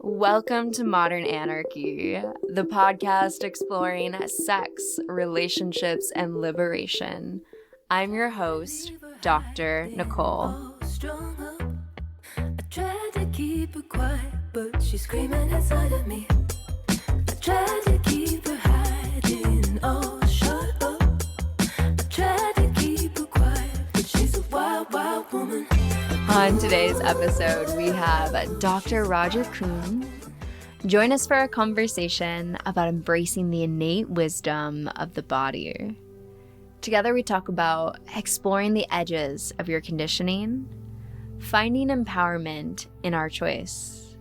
Welcome to Modern Anarchy, the podcast exploring sex, relationships, and liberation. I'm your host, Dr. Nicole. I tried to keep her quiet, but she's screaming inside of me. I tried to keep her hiding, oh, shut up. I tried to keep her quiet, but she's a wild, wild woman. On today's episode, we have Dr. Roger Khun. Join us for a conversation about embracing the innate wisdom of the body. Together, we talk about exploring the edges of your conditioning, finding empowerment in our choice,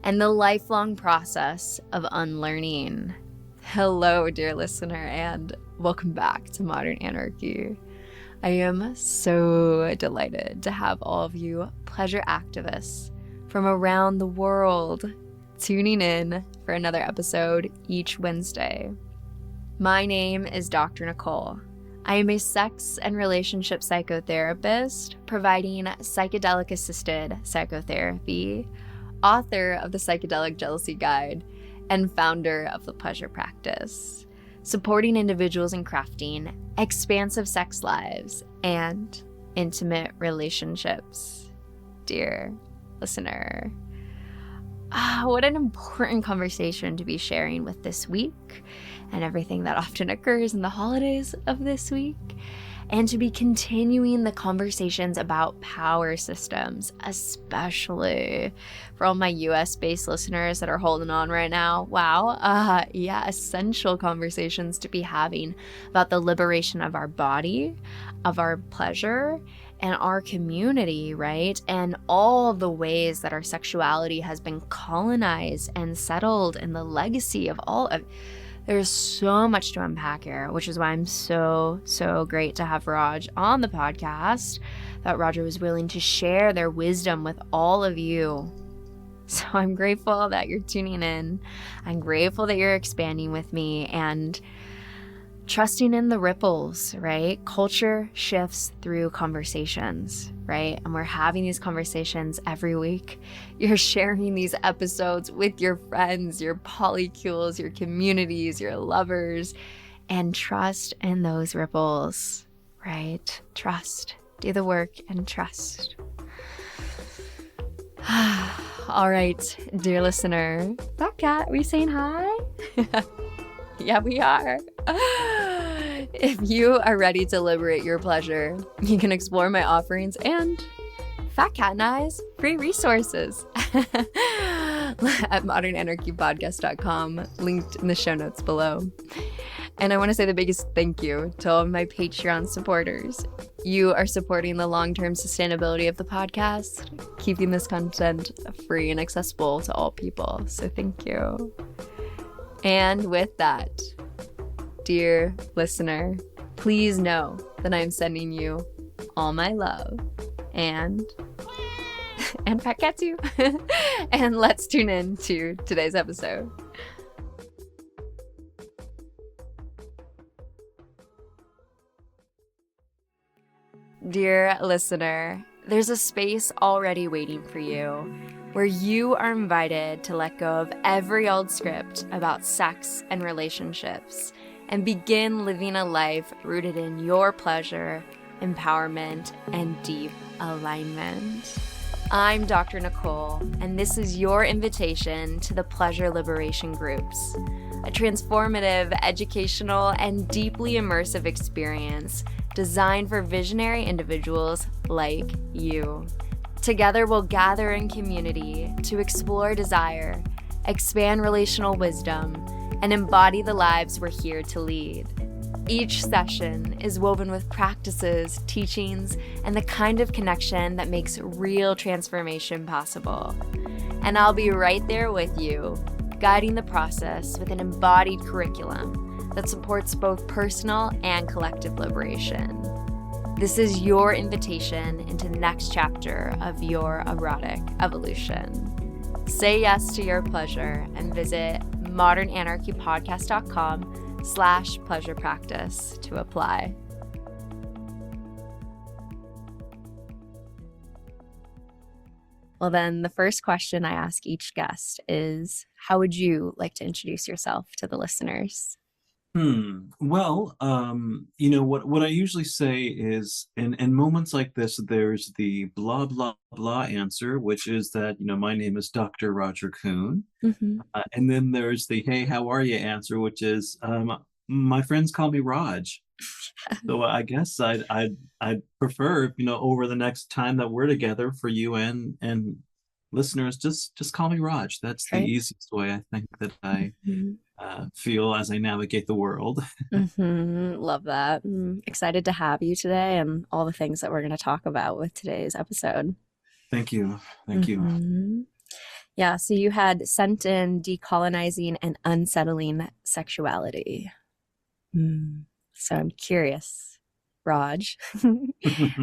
and the lifelong process of unlearning. Hello, dear listener, and welcome back to Modern Anarchy. I am so delighted to have all of you pleasure activists from around the world tuning in for another episode each Wednesday. My name is Dr. Nicole. I am a sex and relationship psychotherapist providing psychedelic-assisted psychotherapy, author of the Psychedelic Jealousy Guide, and founder of the Pleasure Practice, supporting individuals in crafting expansive sex lives and intimate relationships. Dear listener, what an important conversation to be sharing with this week and everything that often occurs in the holidays of this week, and to be continuing the conversations about power systems, especially for all my US-based listeners that are holding on right now. Wow. Essential conversations to be having about the liberation of our body, of our pleasure, and our community, right? And all the ways that our sexuality has been colonized and settled, and the legacy of all of. There's so much to unpack here, which is why I'm so great to have Raj on the podcast, that Roger was willing to share their wisdom with all of you. So I'm grateful that you're tuning in. I'm grateful that you're expanding with me and trusting in the ripples, right? Culture shifts through conversations, right? And we're having these conversations every week. You're sharing these episodes with your friends, your polycules, your communities, your lovers, and trust in those ripples, right? Trust. Do the work and trust. All right, dear listener. That cat, are we saying hi? Yeah, we are. If you are ready to liberate your pleasure, you can explore my offerings and Fat Cat and I's free resources at modernanarchypodcast.com, linked in the show notes below. And I want to say the biggest thank you to all of my Patreon supporters. You are supporting the long-term sustainability of the podcast, keeping this content free and accessible to all people. So thank you. And with that, dear listener, please know that I'm sending you all my love and Fat Cat too. And let's tune in to today's episode. Dear listener, there's a space already waiting for you where you are invited to let go of every old script about sex and relationships and begin living a life rooted in your pleasure, empowerment, and deep alignment. I'm Dr. Nicole, and this is your invitation to the Pleasure Liberation Groups, a transformative, educational, and deeply immersive experience designed for visionary individuals like you. Together, we'll gather in community to explore desire, expand relational wisdom, and embody the lives we're here to lead. Each session is woven with practices, teachings, and the kind of connection that makes real transformation possible. And I'll be right there with you, guiding the process with an embodied curriculum that supports both personal and collective liberation. This is your invitation into the next chapter of your erotic evolution. Say yes to your pleasure and visit modernanarchypodcast.com/pleasure practice to apply. Well, then the first question I ask each guest is, how would you like to introduce yourself to the listeners? Well, what I usually say is in moments like this, there's the blah blah blah answer, which is that, my name is Dr. Roger Kuhn. Hmm. And then there's the hey, how are you answer, which is my friends call me Raj. So I guess I'd prefer, over the next time that we're together for you and listeners, just call me Raj. That's the Right. easiest way I think that I Mhm. feel as I navigate the world. Love that. Excited to have you today and all the things that we're going to talk about with today's episode. Thank you. Thank you. Hmm. Yeah, so you had sent in Decolonizing and Unsettling Sexuality. So I'm curious, Raj,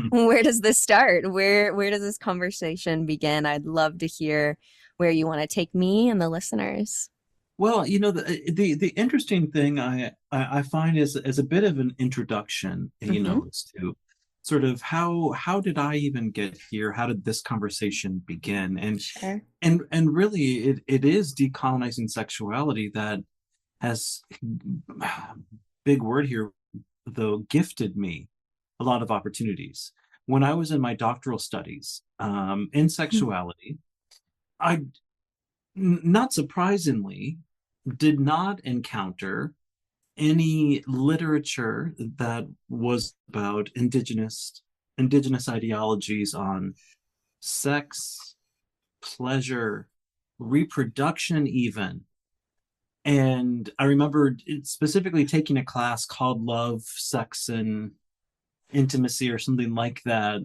where does this start? Where does this conversation begin? I'd love to hear where you want to take me and the listeners. Well, the interesting thing I find is as a bit of an introduction, Hmm. as to sort of how did I even get here? How did this conversation begin? And Sure. and really it is decolonizing sexuality that has big word here though gifted me a lot of opportunities. When I was in my doctoral studies in sexuality, I not surprisingly did not encounter any literature that was about indigenous ideologies on sex, pleasure, reproduction even. And I remember specifically taking a class called Love, Sex, and Intimacy or something like that.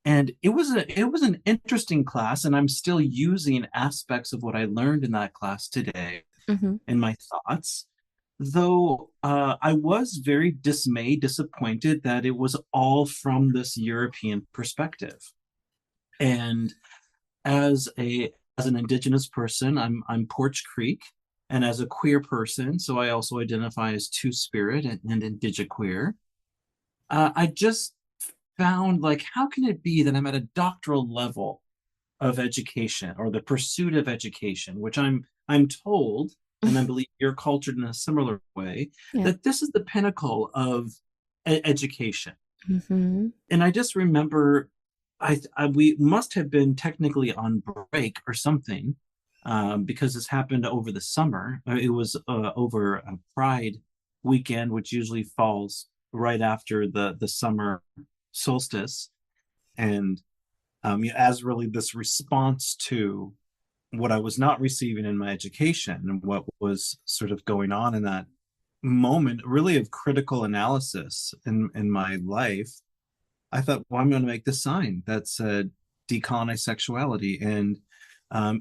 And it was an interesting class, and I'm still using aspects of what I learned in that class today Hmm. in my thoughts. Though I was very dismayed, disappointed that it was all from this European perspective. And as an indigenous person, I'm Porch Creek, and as a queer person, so I also identify as Two Spirit and indigiqueer. I just found like, how can it be that I'm at a doctoral level of education or the pursuit of education, which I'm told, and I believe you're cultured in a similar way, Yeah. that this is the pinnacle of education. Hmm. And I just remember, we must have been technically on break or something, because this happened over the summer. It was over a Pride weekend, which usually falls right after the summer solstice, and as really this response to what I was not receiving in my education and what was sort of going on in that moment, really of critical analysis in my life. I thought, well, I'm going to make this sign that said decolonize sexuality. And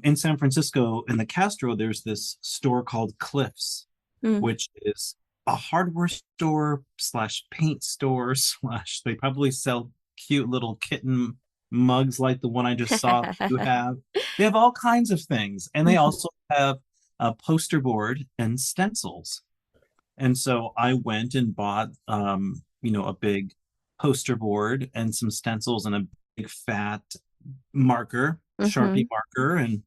in San Francisco, in the Castro, there's this store called Cliffs, Mm. which is a hardware store slash paint store slash they probably sell cute little kitten mugs like the one I just saw you have. They have all kinds of things, and they also have a poster board and stencils. And so I went and bought, a big poster board and some stencils and a big fat marker, Hmm. Sharpie marker, and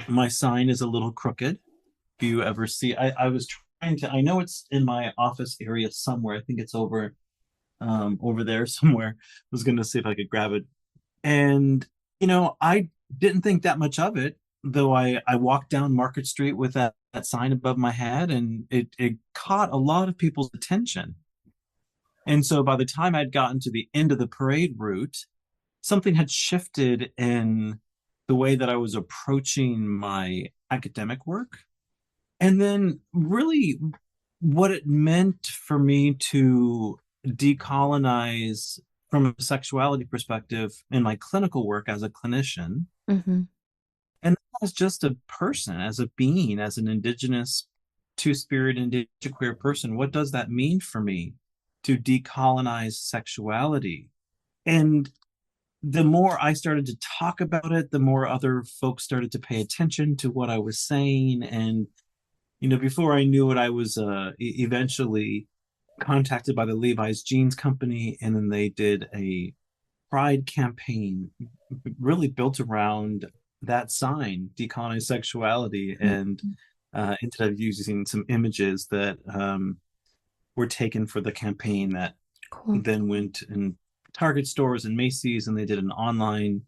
my sign is a little crooked. If you ever see, I was trying to, I know it's in my office area somewhere. I think it's over there somewhere. I was going to see if I could grab it. And, I didn't think that much of it, though I walked down Market Street with that sign above my head, and it caught a lot of people's attention. And so by the time I'd gotten to the end of the parade route, something had shifted in the way that I was approaching my academic work. And then, really, what it meant for me to decolonize from a sexuality perspective in my clinical work as a clinician, Hmm. and as just a person, as a being, as an indigenous, two-spirit, indigenous person. What does that mean for me to decolonize sexuality? And the more I started to talk about it, the more other folks started to pay attention to what I was saying. And, before I knew it, I was eventually contacted by the Levi's Jeans Company, and then they did a pride campaign really built around that sign, decolonize sexuality, and ended up using some images that were taken for the campaign that Cool. then went in Target stores and Macy's, and they did an online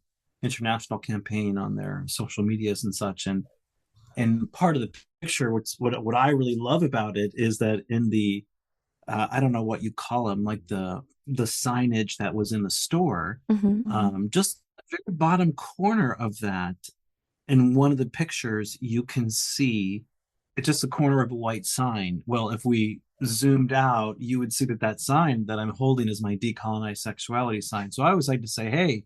international campaign on their social medias and such. And part of the picture, what I really love about it is that in the I don't know what you call them, like the signage that was in the store, just the very bottom corner of that, in one of the pictures, you can see it's just a corner of a white sign. Well, if we zoomed out, you would see that sign that I'm holding is my decolonized sexuality sign. So I always like to say, hey,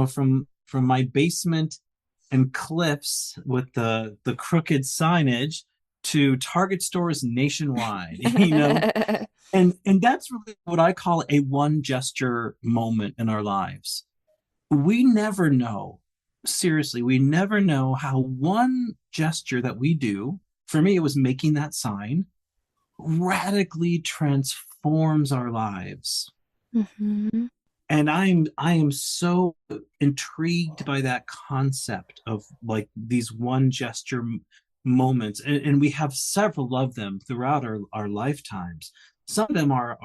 from my basement and cliffs with the crooked signage to Target stores nationwide, and that's really what I call a one gesture moment in our lives. We never know, seriously, we never know how one gesture that we do, for me, it was making that sign, radically transforms our lives. And I am so intrigued by that concept of like these one gesture moments, and we have several of them throughout our lifetimes. Some of them are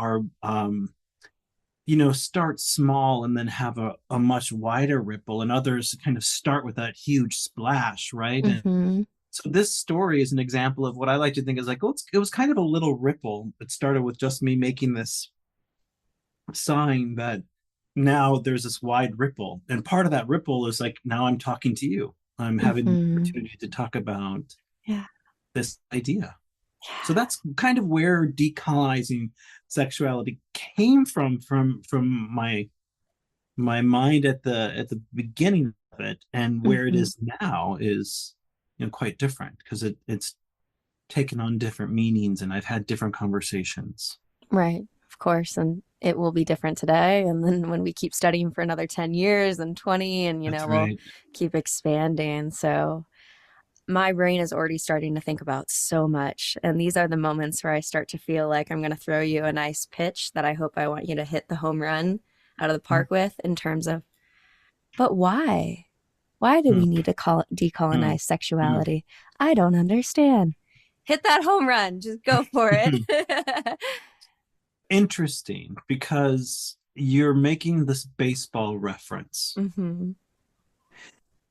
start small and then have a much wider ripple, and others kind of start with that huge splash, right? And so this story is an example of what I like to think is like, oh, it was kind of a little ripple. It started with just me making this sign that now there's this wide ripple. And part of that ripple is like, now I'm talking to you. I'm having the opportunity to talk about this idea. So that's kind of where decolonizing sexuality came from my mind at the beginning of it, and where it is now is quite different, because it's taken on different meanings, and I've had different conversations. Right, of course. And it will be different today. And then when we keep studying for another 10 years and 20, and, That's we'll right. keep expanding. So my brain is already starting to think about so much. And these are the moments where I start to feel like I'm going to throw you a nice pitch that I hope I want you to hit the home run out of the park with, in terms of, but why? Why do we need to decolonize sexuality? I don't understand. Hit that home run. Just go for it. Interesting, because you're making this baseball reference.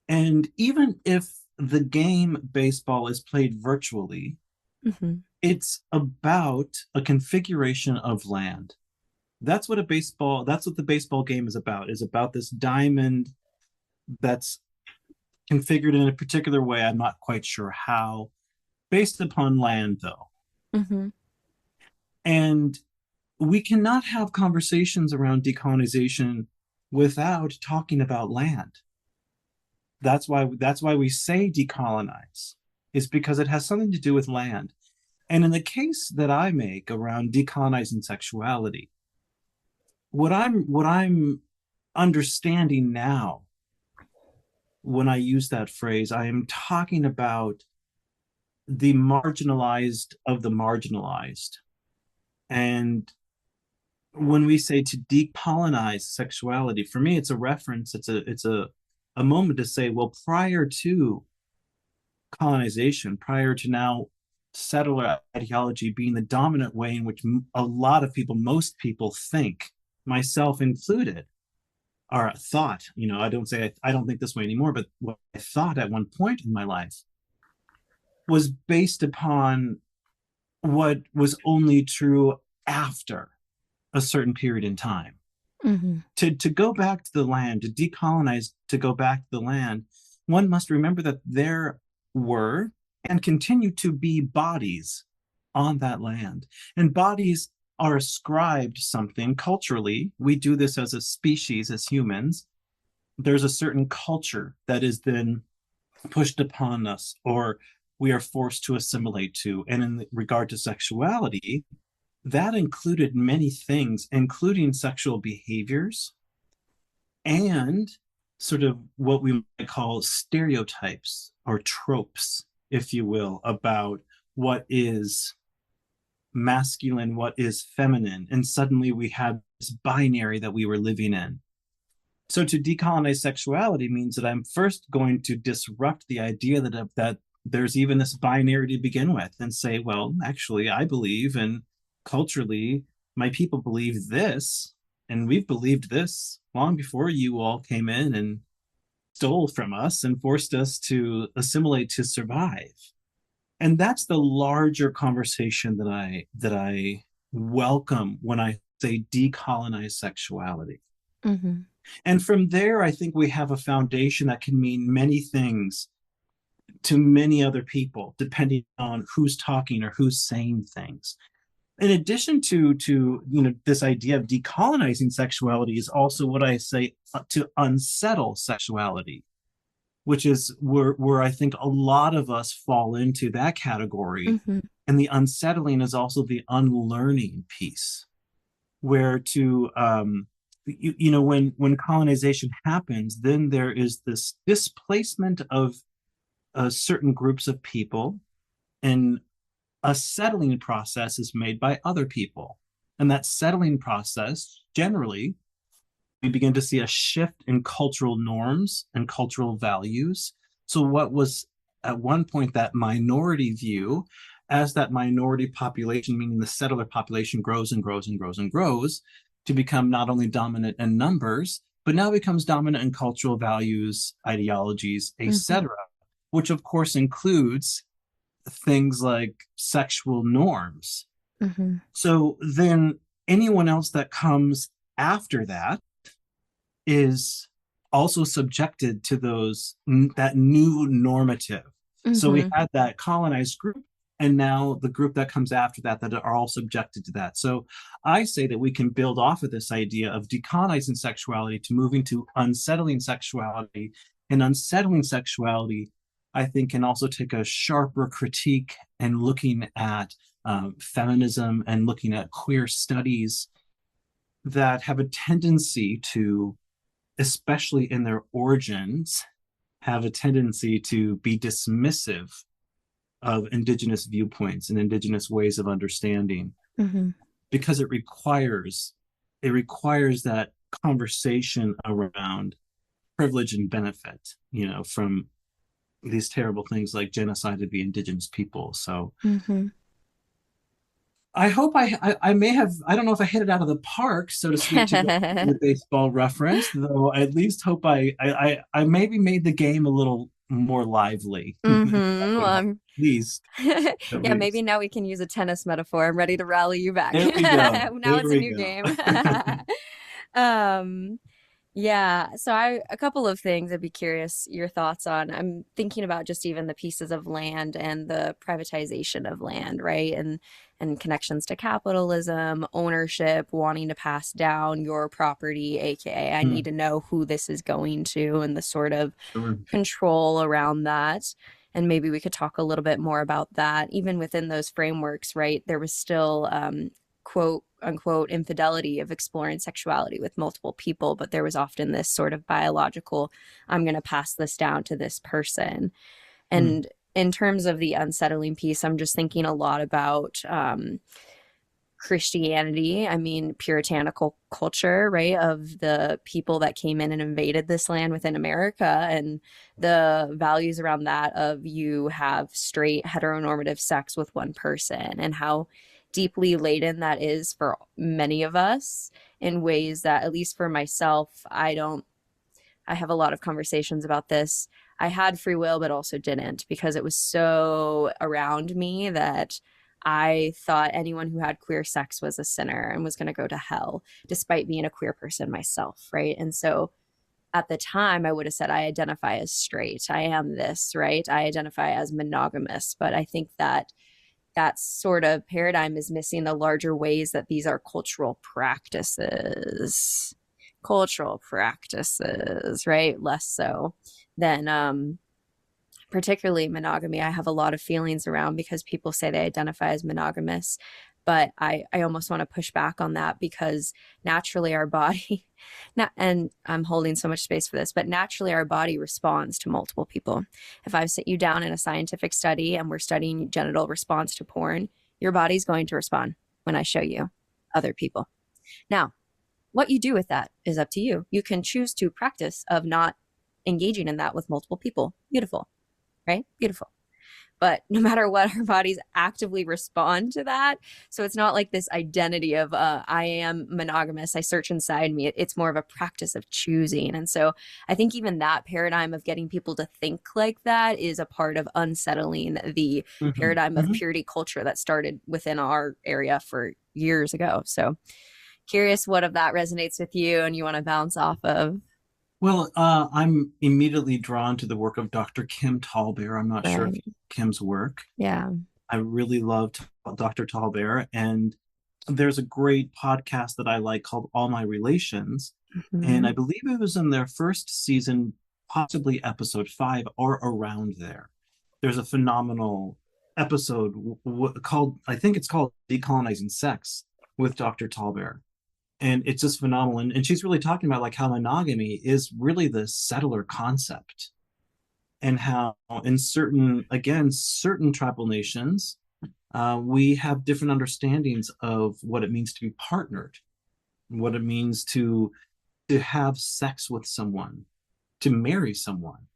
And even if the game baseball is played virtually, it's about a configuration of land. That's what the baseball game is about this diamond that's configured in a particular way. I'm not quite sure how, based upon land though. And we cannot have conversations around decolonization without talking about land. That's why we say decolonize, is because it has something to do with land. And in the case that I make around decolonizing sexuality, what I'm understanding now when I use that phrase, I am talking about the marginalized of the marginalized. And when we say to decolonize sexuality, for me, it's a reference. It's a moment to say, well, prior to colonization, prior to now settler ideology being the dominant way in which a lot of people, most people think, myself included, or thought, I don't think this way anymore, but what I thought at one point in my life was based upon what was only true after a certain period in time. To go back to the land, to decolonize, to go back to the land, one must remember that there were and continue to be bodies on that land. And bodies are ascribed something culturally. We do this as a species, as humans. There's a certain culture that is then pushed upon us, or we are forced to assimilate to. And in regard to sexuality, that included many things, including sexual behaviors and sort of what we might call stereotypes or tropes, if you will, about what is masculine, what is feminine. And suddenly we had this binary that we were living in. So to decolonize sexuality means that I'm first going to disrupt the idea that there's even this binary to begin with, and say, well, actually, I believe, and culturally, my people believe this, and we've believed this long before you all came in and stole from us and forced us to assimilate to survive. And that's the larger conversation that I welcome when I say decolonize sexuality. Mm-hmm. And from there, I think we have a foundation that can mean many things to many other people, depending on who's talking or who's saying things. In addition to this idea of decolonizing sexuality is also what I say to unsettle sexuality, which is where I think a lot of us fall into that category. Mm-hmm. And the unsettling is also the unlearning piece, where when colonization happens, then there is this displacement of certain groups of people, and a settling process is made by other people. And that settling process, generally, we begin to see a shift in cultural norms and cultural values. So what was at one point that minority view, as that minority population, meaning the settler population, grows and grows and grows and grows to become not only dominant in numbers, but now becomes dominant in cultural values, ideologies, etc., which of course includes things like sexual norms. Mm-hmm. So then anyone else that comes after that is also subjected to that new normative. Mm-hmm. So we had that colonized group, and now the group that comes after that are all subjected to that. So I say that we can build off of this idea of decolonizing sexuality to moving to unsettling sexuality. And unsettling sexuality, I think, can also take a sharper critique and looking at feminism and looking at queer studies that have a tendency to, especially in their origins, have a tendency to be dismissive of Indigenous viewpoints and Indigenous ways of understanding, because it requires that conversation around privilege and benefit, from these terrible things like genocide of the Indigenous people. So I hope I may have, I don't know if I hit it out of the park, so to speak, to go the baseball reference, though I at least hope I maybe made the game a little more lively. Well, At least. Yeah, maybe now we can use a tennis metaphor. I'm ready to rally you back. There we go. Now it's a new game. Yeah, so a couple of things I'd be curious your thoughts on. I'm thinking about just even the pieces of land and the privatization of land, right? And connections to capitalism, ownership, wanting to pass down your property, aka I need to know who this is going to, and the sort of control around that. And maybe we could talk a little bit more about that. Even within those frameworks, right? There was still quote unquote infidelity of exploring sexuality with multiple people, but there was often this sort of biological, I'm going to pass this down to this person. And in terms of the unsettling piece, I'm just thinking a lot about Christianity. I mean, puritanical culture, right, of the people that came in and invaded this land within America, and the values around that of you have straight heteronormative sex with one person, and how deeply laden that is for many of us in ways that, at least for myself, I have a lot of conversations about this. I had free will, but also didn't, because it was so around me that I thought anyone who had queer sex was a sinner and was going to go to hell, despite being a queer person myself, right? And so at the time, I would have said, I identify as straight. I am this, right? I identify as monogamous. But I think that sort of paradigm is missing the larger ways that these are cultural practices, right? Less so than particularly monogamy. I have a lot of feelings around, because people say they identify as monogamous, but I almost want to push back on that, because naturally our body, and I'm holding so much space for this, but naturally our body responds to multiple people. If I sit you down in a scientific study and we're studying genital response to porn, your body's going to respond when I show you other people. Now, What you do with that is up to you. You can choose to practice of not engaging in that with multiple people. Beautiful, right? Beautiful. But no matter what, our bodies actively respond to that. So it's not like this identity of I am monogamous, I search inside me. It's more of a practice of choosing. And so I think even that paradigm of getting people to think like that is a part of unsettling the Mhm. paradigm of Mhm. purity culture that started within our area for years ago. So curious what of that resonates with you and you want to bounce off of. Well, I'm immediately drawn to the work of Dr. Kim Tallbear. I'm not sure if Right. you know Kim's work. Yeah. I really loved Dr. Tallbear, and there's a great podcast that I like called All My Relations, and I Mhm. believe it was in their first season, possibly episode 5 or around there. There's a phenomenal episode called, I think it's called Decolonizing Sex with Dr. Tallbear. And it's just phenomenal. And she's really talking about like how monogamy is really the settler concept, and how in certain, again, certain tribal nations, we have different understandings of what it means to be partnered, what it means to have sex with someone, to marry someone.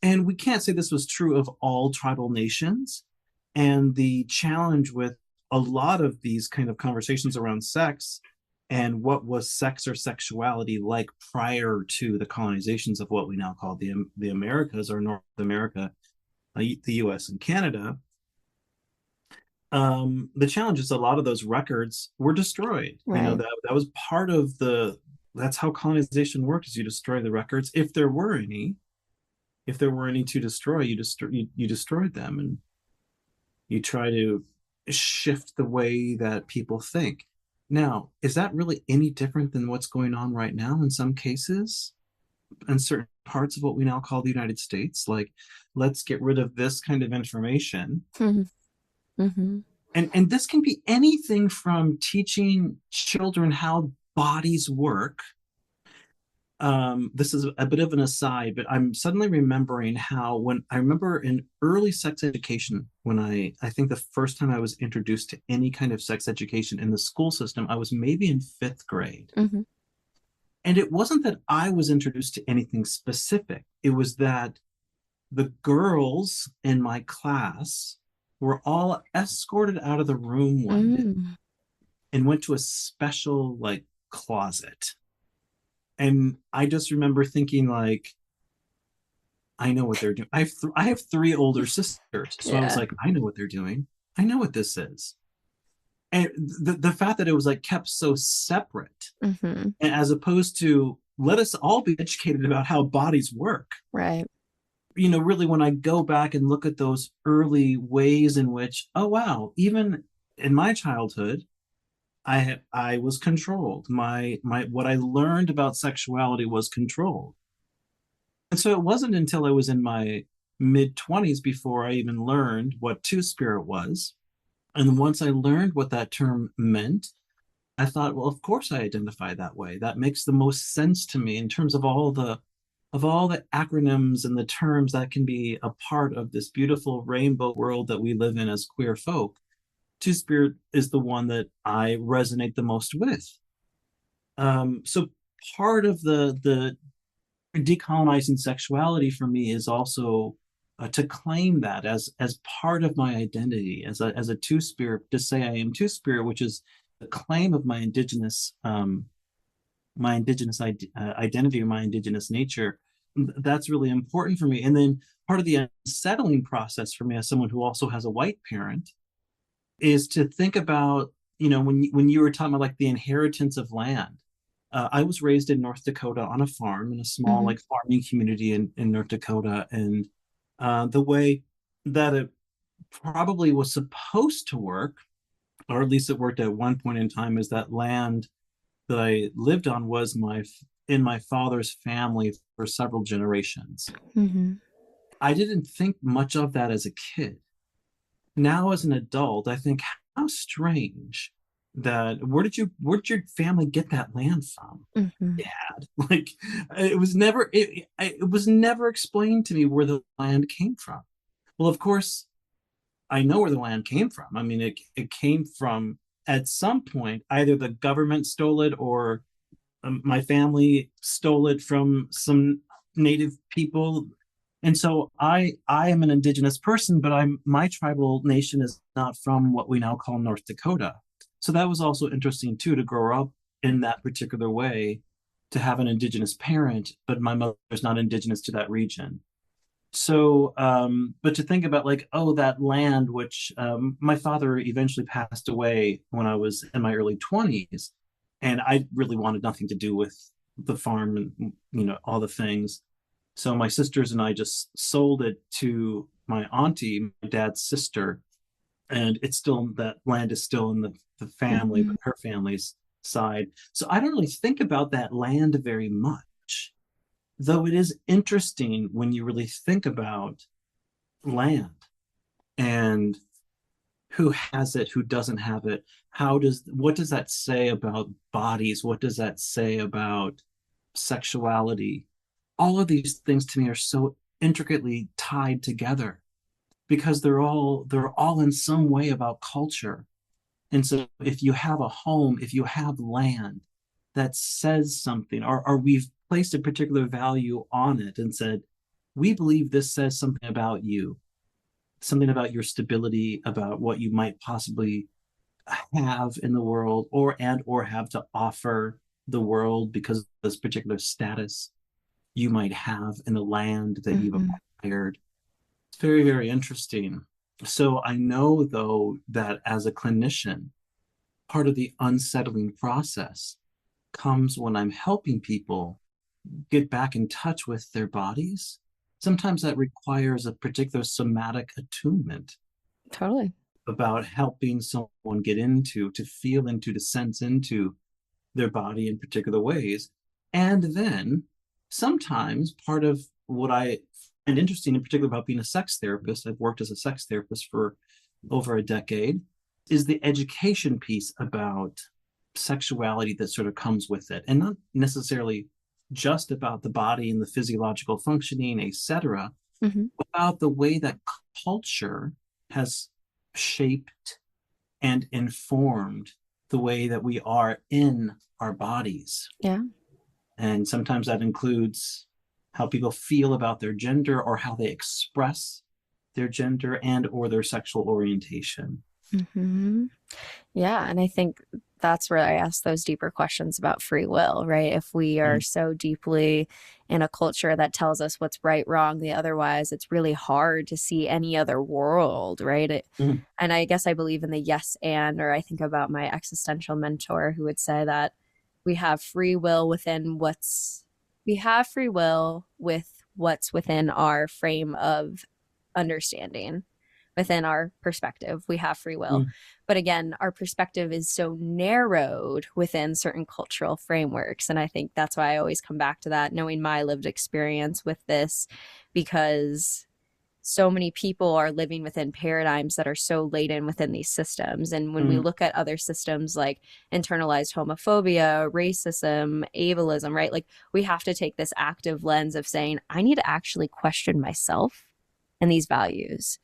And we can't say this was true of all tribal nations. And the challenge with a lot of these kind of conversations around sex and what was sex or sexuality like prior to the colonizations of what we now call the Americas or North America, the US and Canada, the challenge is a lot of those records were destroyed. You know, Right. that was part of that's how colonization worked, is you destroy the records if there were any. If there were any to destroy, you destroyed them, and you try to shift the way that people think. Now, is that really any different than what's going on right now in some cases? In certain parts of what we now call the United States, like, let's get rid of this kind of information. Mm-hmm. And this can be anything from teaching children how bodies work. This is a bit of an aside, but I'm suddenly remembering how, when I remember in early sex education, when I think the first time I was introduced to any kind of sex education in the school system, I was maybe in 5th grade. Mm-hmm. And it wasn't that I was introduced to anything specific. It was that the girls in my class were all escorted out of the room one day Mm. and went to a special like closet. And I just remember thinking like, I know what they're doing. I have 3 older sisters, so I was Yeah. like, I know what they're doing. I know what this is. And the fact that it was like kept so separate, Mm-hmm. as opposed to let us all be educated about how bodies work. Right. You know, really, when I go back and look at those early ways in which, oh wow, even in my childhood, I was controlled. My what I learned about sexuality was controlled. And so it wasn't until I was in my mid 20s before I even learned what two spirit was. And once I learned what that term meant, I thought, well, of course I identify that way. That makes the most sense to me in terms of all the acronyms and the terms that can be a part of this beautiful rainbow world that we live in as queer folk. Two spirit is the one that I resonate the most with. So part of the decolonizing sexuality for me is also to claim that as part of my identity as a two spirit, to say I am two spirit, which is the claim of my indigenous identity or my indigenous nature. That's really important for me. And then part of the unsettling process for me as someone who also has a white parent is to think about, you know, when you were talking about like the inheritance of land. I was raised in North Dakota on a farm in a small Mm-hmm. like farming community in North Dakota, and the way that it probably was supposed to work, or at least it worked at one point in time, is that land that I lived on was in my father's family for several generations. Mm-hmm. I didn't think much of that as a kid. Now as an adult, I think how strange that where did your family get that land from? Mm-hmm. Dad. Like it was never explained to me where the land came from. Well, of course, I know where the land came from. I mean, it came from, at some point, either the government stole it or my family stole it from some native people. And so I am an indigenous person, but my tribal nation is not from what we now call North Dakota. So that was also interesting too, to grow up in that particular way, to have an indigenous parent, but my mother's not indigenous to that region. So, but to think about like, oh, that land, which my father eventually passed away when I was in my early 20s, and I really wanted nothing to do with the farm and, all the things. So my sisters and I just sold it to my auntie, my dad's sister, and it's still, that land is still in the family, Mhm. her family's side. So I don't really think about that land very much, though it is interesting when you really think about land and who has it, who doesn't have it. What does that say about bodies? What does that say about sexuality? All of these things to me are so intricately tied together because they're all in some way about culture. And so if you have a home, if you have land that says something, or we've placed a particular value on it and said, we believe this says something about you, something about your stability, about what you might possibly have in the world, or have to offer the world because of this particular status you might have in the land that you've Mhm. acquired. It's very, very interesting. So I know though that as a clinician, part of the unsettling process comes when I'm helping people get back in touch with their bodies. Sometimes that requires a particular somatic attunement Totally. about helping someone get into, to feel into, to sense into their body in particular ways. And then sometimes part of what I find interesting, in particular about being a sex therapist, I've worked as a sex therapist for over a decade, is the education piece about sexuality that sort of comes with it. And not necessarily just about the body and the physiological functioning, etc., Mhm. about the way that culture has shaped and informed the way that we are in our bodies. Yeah. And sometimes that includes how people feel about their gender or how they express their gender and or their sexual orientation. Mhm. Yeah, and I think that's where I ask those deeper questions about free will, right? If we are Mm, so deeply in a culture that tells us what's right, wrong, the otherwise, it's really hard to see any other world, right? mm, And I guess I believe in the yes and, or I think about my existential mentor who would say that we have free will we have free will with what's within our frame of understanding, within our perspective. We have free will. mm, But again, our perspective is so narrowed within certain cultural frameworks. And I think that's why I always come back to that, knowing my lived experience with this, because so many people are living within paradigms that are so laden within these systems. And when we mm, look at other systems like internalized homophobia, racism, ableism, right? Like we have to take this active lens of saying, I need to actually question myself and these values.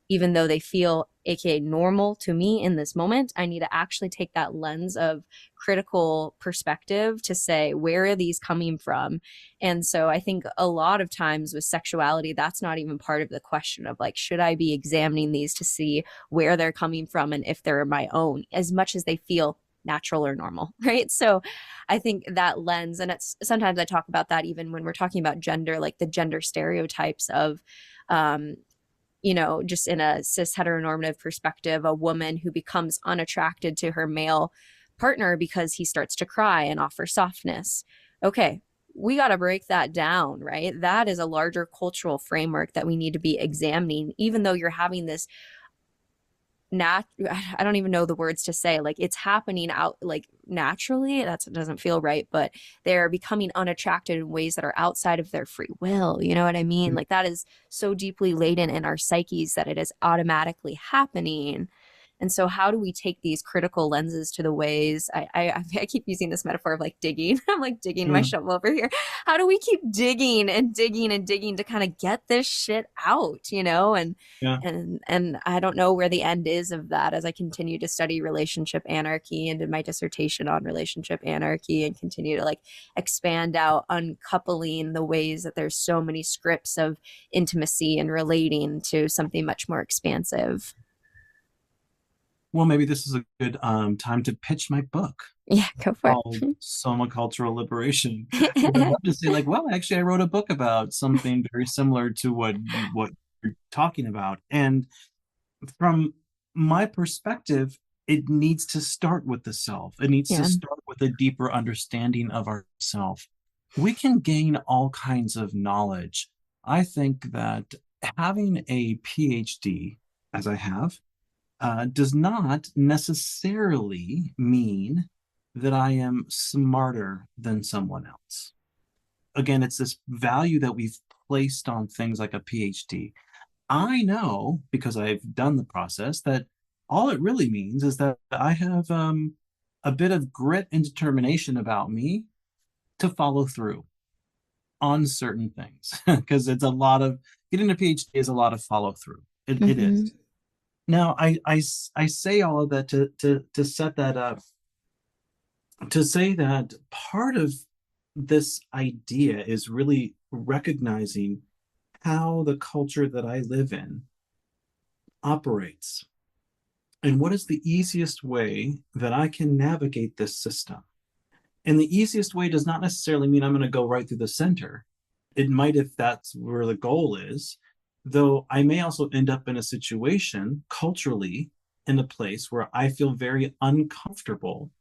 Even though they feel aka normal to me in this moment, I need to actually take that lens of critical perspective to say, where are these coming from? And so I think a lot of times with sexuality, that's not even part of the question of like, should I be examining these to see where they're coming from and if they're my own, as much as they feel natural or normal, right? So I think that lens, and it's sometimes I talk about that even when we're talking about gender, like the gender stereotypes of um, just in a cis heteronormative perspective, a woman who becomes unattracted to her male partner because he starts to cry and offer softness. Okay, we got to break that down, right? That is a larger cultural framework that we need to be examining, even though you're having this I don't even know the words to say, like it's happening out like naturally. That doesn't feel right, but they're becoming unattracted in ways that are outside of their free will. You know what I mean? mm. Like that is so deeply laden in our psyches that it is automatically happening. And so how do we take these critical lenses to the ways I keep using this metaphor of like digging. I'm like digging my Yeah. shovel over here. How do we keep digging and digging and digging to kind of get this shit out, you know? Yeah. And I don't know where the end is of that as I continue to study relationship anarchy and did my dissertation on relationship anarchy and continue to like expand out, uncoupling the ways that there's so many scripts of intimacy and relating to something much more expansive. Well, maybe this is a good time to pitch my book Yeah, go for called Soma Cultural Liberation. Because I'd it. love to say, like, well, actually, I wrote a book about something very similar to what you're talking about. And from my perspective, it needs to start with the self. It needs to Yeah. start with a deeper understanding of ourself. We can gain all kinds of knowledge. I think that having a PhD, as I have, does not necessarily mean that I am smarter than someone else. Again, it's this value that we've placed on things like a PhD. I know because I've done the process that all it really means is that I have a bit of grit and determination about me to follow through on certain things because it's a lot of getting a PhD is a lot of follow through. It is. Mm-hmm. Now, I say all of that to set that up, to say that part of this idea is really recognizing how the culture that I live in operates and what is the easiest way that I can navigate this system. And the easiest way does not necessarily mean I'm going to go right through the center. It might if that's where the goal is, though I may also end up in a situation culturally in a place where I feel very uncomfortable.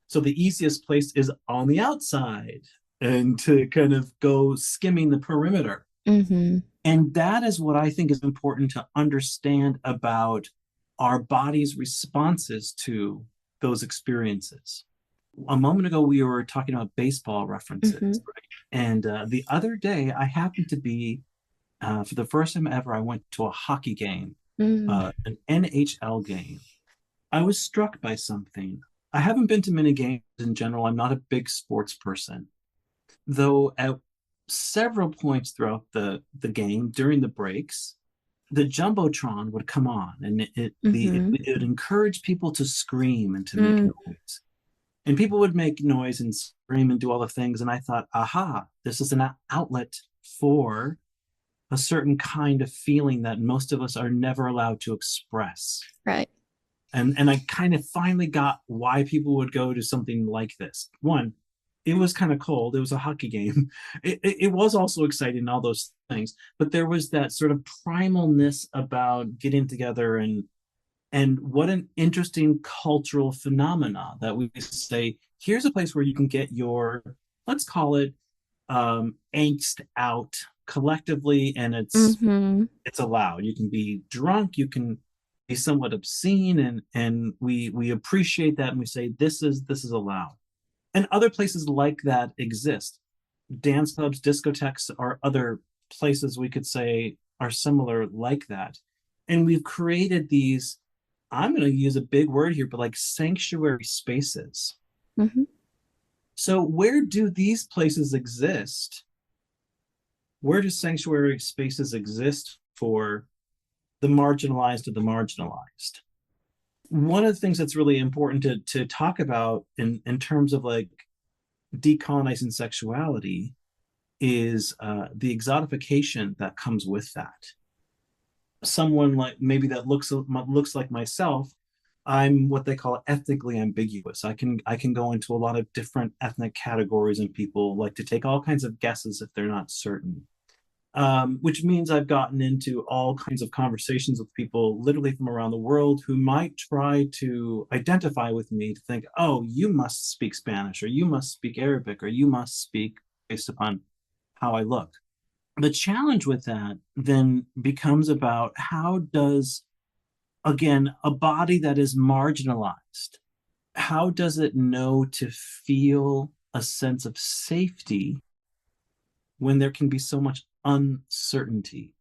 So the easiest place is on the outside and to kind of go skimming the perimeter. Mm-hmm. And that is what I think is important to understand about our body's responses to those experiences. A moment ago, we were talking about baseball references, Mm-hmm. right? And the other day, I happened to be, for the first time ever, I went to a hockey game, Mm-hmm. an NHL game. I was struck by something. I haven't been to many games in general. I'm not a big sports person, though at several points throughout the game during the breaks, the jumbotron would come on, and Mm-hmm. it would encourage people to scream and to make Mm-hmm. noise. And people would make noise and scream and do all the things. And I thought, aha, this is an outlet for a certain kind of feeling that most of us are never allowed to express. Right. And I kind of finally got why people would go to something like this. One, it was kind of cold. It was a hockey game. It was also exciting, all those things. But there was that sort of primalness about getting together and what an interesting cultural phenomena that we say, here's a place where you can get your, let's call it angst out collectively, and Mm-hmm. it's allowed. You can be drunk, you can be somewhat obscene, and we appreciate that, and we say this is allowed. And other places like that exist. Dance clubs, discotheques are other places we could say are similar like that. And we've created these, I'm going to use a big word here, but like sanctuary spaces. Mm-hmm. So, where do these places exist? Where do sanctuary spaces exist for the marginalized or the marginalized? One of the things that's really important to talk about in terms of like decolonizing sexuality is the exotification that comes with that. Someone like maybe that looks like myself, I'm what they call ethnically ambiguous. I can go into a lot of different ethnic categories, and people like to take all kinds of guesses if they're not certain. Which means I've gotten into all kinds of conversations with people literally from around the world who might try to identify with me to think, oh, you must speak Spanish, or you must speak Arabic, or you must speak based upon how I look. The challenge with that then becomes about how does, again, a body that is marginalized, how does it know to feel a sense of safety when there can be so much uncertainty?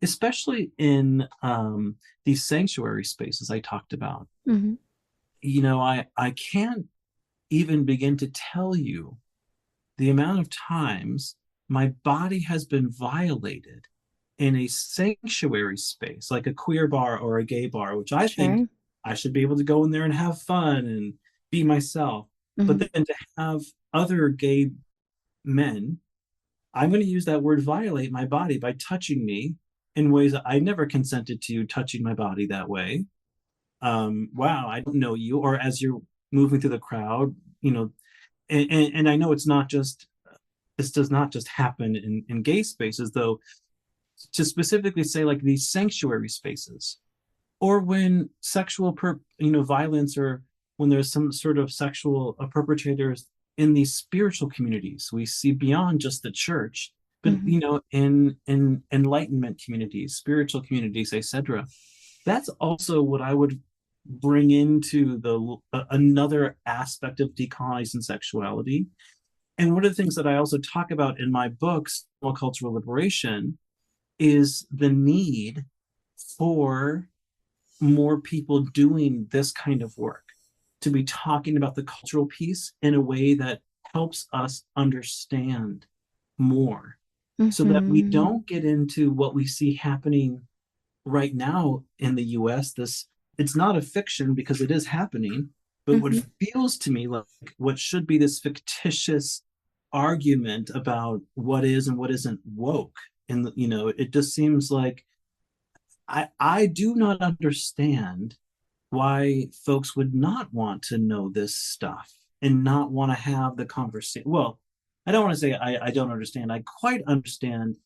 especially in these sanctuary spaces I talked about. Mm-hmm. I can't even begin to tell you the amount of times my body has been violated in a sanctuary space, like a queer bar or a gay bar, which I think Sure. I should be able to go in there and have fun and be myself. But Mm-hmm. then to have other gay men, I'm going to use that word violate my body by touching me in ways that I never consented to touching my body that way. Wow, I don't know you. Or as you're moving through the crowd, and I know this does not just happen in gay spaces, though, to specifically say like these sanctuary spaces, or when violence, or when there's some sort of sexual perpetrators in these spiritual communities we see beyond just the church, but Mm-hmm. in enlightenment communities, spiritual communities, etc. That's also what I would bring into the another aspect of decolonizing sexuality. And one of the things that I also talk about in my books, Cultural Liberation, is the need for more people doing this kind of work, to be talking about the cultural piece in a way that helps us understand more, so that we Mm-hmm. don't get into what we see happening right now in the US. It's not a fiction because it is happening, but what Mm-hmm. feels to me like what should be this fictitious argument about what is and what isn't woke. And it just seems like I do not understand why folks would not want to know this stuff and not want to have the conversation. Well, I don't want to say I don't understand. I quite understand.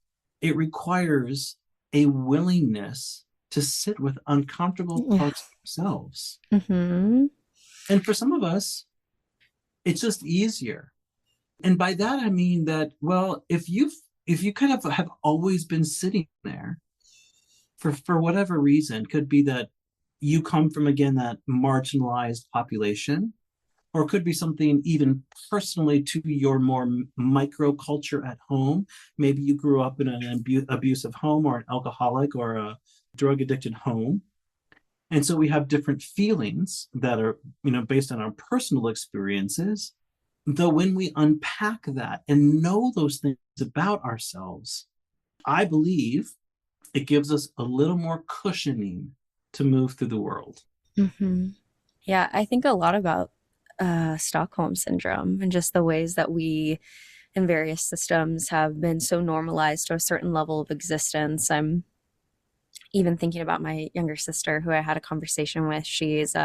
It requires a willingness to sit with uncomfortable Yeah. parts of ourselves. Mm-hmm. And for some of us, it's just easier. And by that I mean that, well, if you kind of have always been sitting there for whatever reason, could be that you come from, again, that marginalized population, or it could be something even personally to your more micro culture at home. Maybe you grew up in an abusive home, or an alcoholic or a drug addicted home. And so we have different feelings that are, based on our personal experiences. Though when we unpack that and know those things about ourselves, I believe it gives us a little more cushioning to move through the world. Mm-hmm. Yeah, I think a lot about Stockholm syndrome and just the ways that we in various systems have been so normalized to a certain level of existence. I'm even thinking about my younger sister who I had a conversation with. She's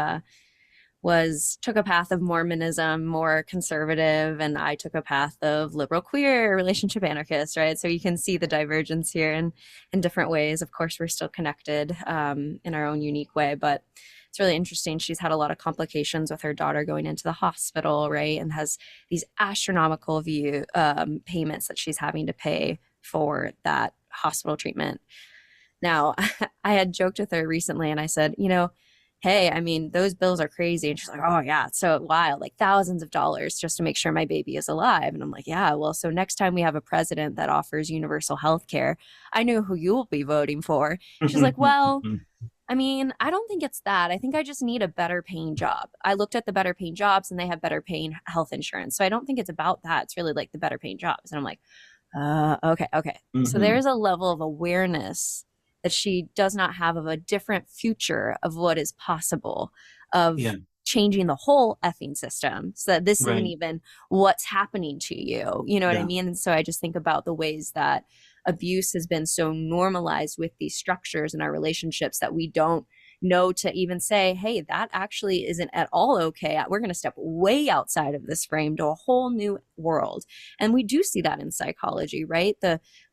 was took a path of Mormonism, more conservative, and I took a path of liberal queer relationship anarchist, right? So you can see the divergence here in different ways. Of course, we're still connected in our own unique way, but it's really interesting. She's had a lot of complications with her daughter going into the hospital, right? And has these astronomical payments that she's having to pay for that hospital treatment. Now, I had joked with her recently and I said, hey, I mean, those bills are crazy. And she's like, oh, yeah, it's so wild, like thousands of dollars just to make sure my baby is alive. And I'm like, yeah, well, so next time we have a president that offers universal health care, I know who you will be voting for. She's like, well, I mean, I don't think it's that. I think I just need a better paying job. I looked at the better paying jobs and they have better paying health insurance. So I don't think it's about that. It's really like the better paying jobs. And I'm like, okay, okay. So Mm-hmm. there's a level of awareness that she does not have of a different future of what is possible, Yeah, of changing the whole effing system so that this isn't right. even what's happening to you. You know what I Yeah. mean? And so I just think about the ways that abuse has been so normalized with these structures in our relationships that we don't know to even say, hey, that actually isn't at all okay. We're going to step way outside of this frame to a whole new world. And we do see that in psychology, right?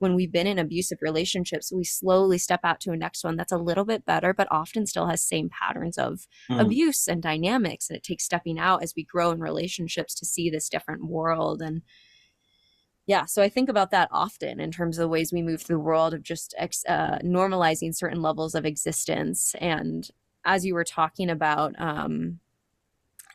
When we've been in abusive relationships, we slowly step out to a next one that's a little bit better, but often still has same patterns of Mm. abuse and dynamics. And it takes stepping out as we grow in relationships to see this different world. And yeah, so I think about that often in terms of the ways we move through the world of just normalizing certain levels of existence. And as you were talking about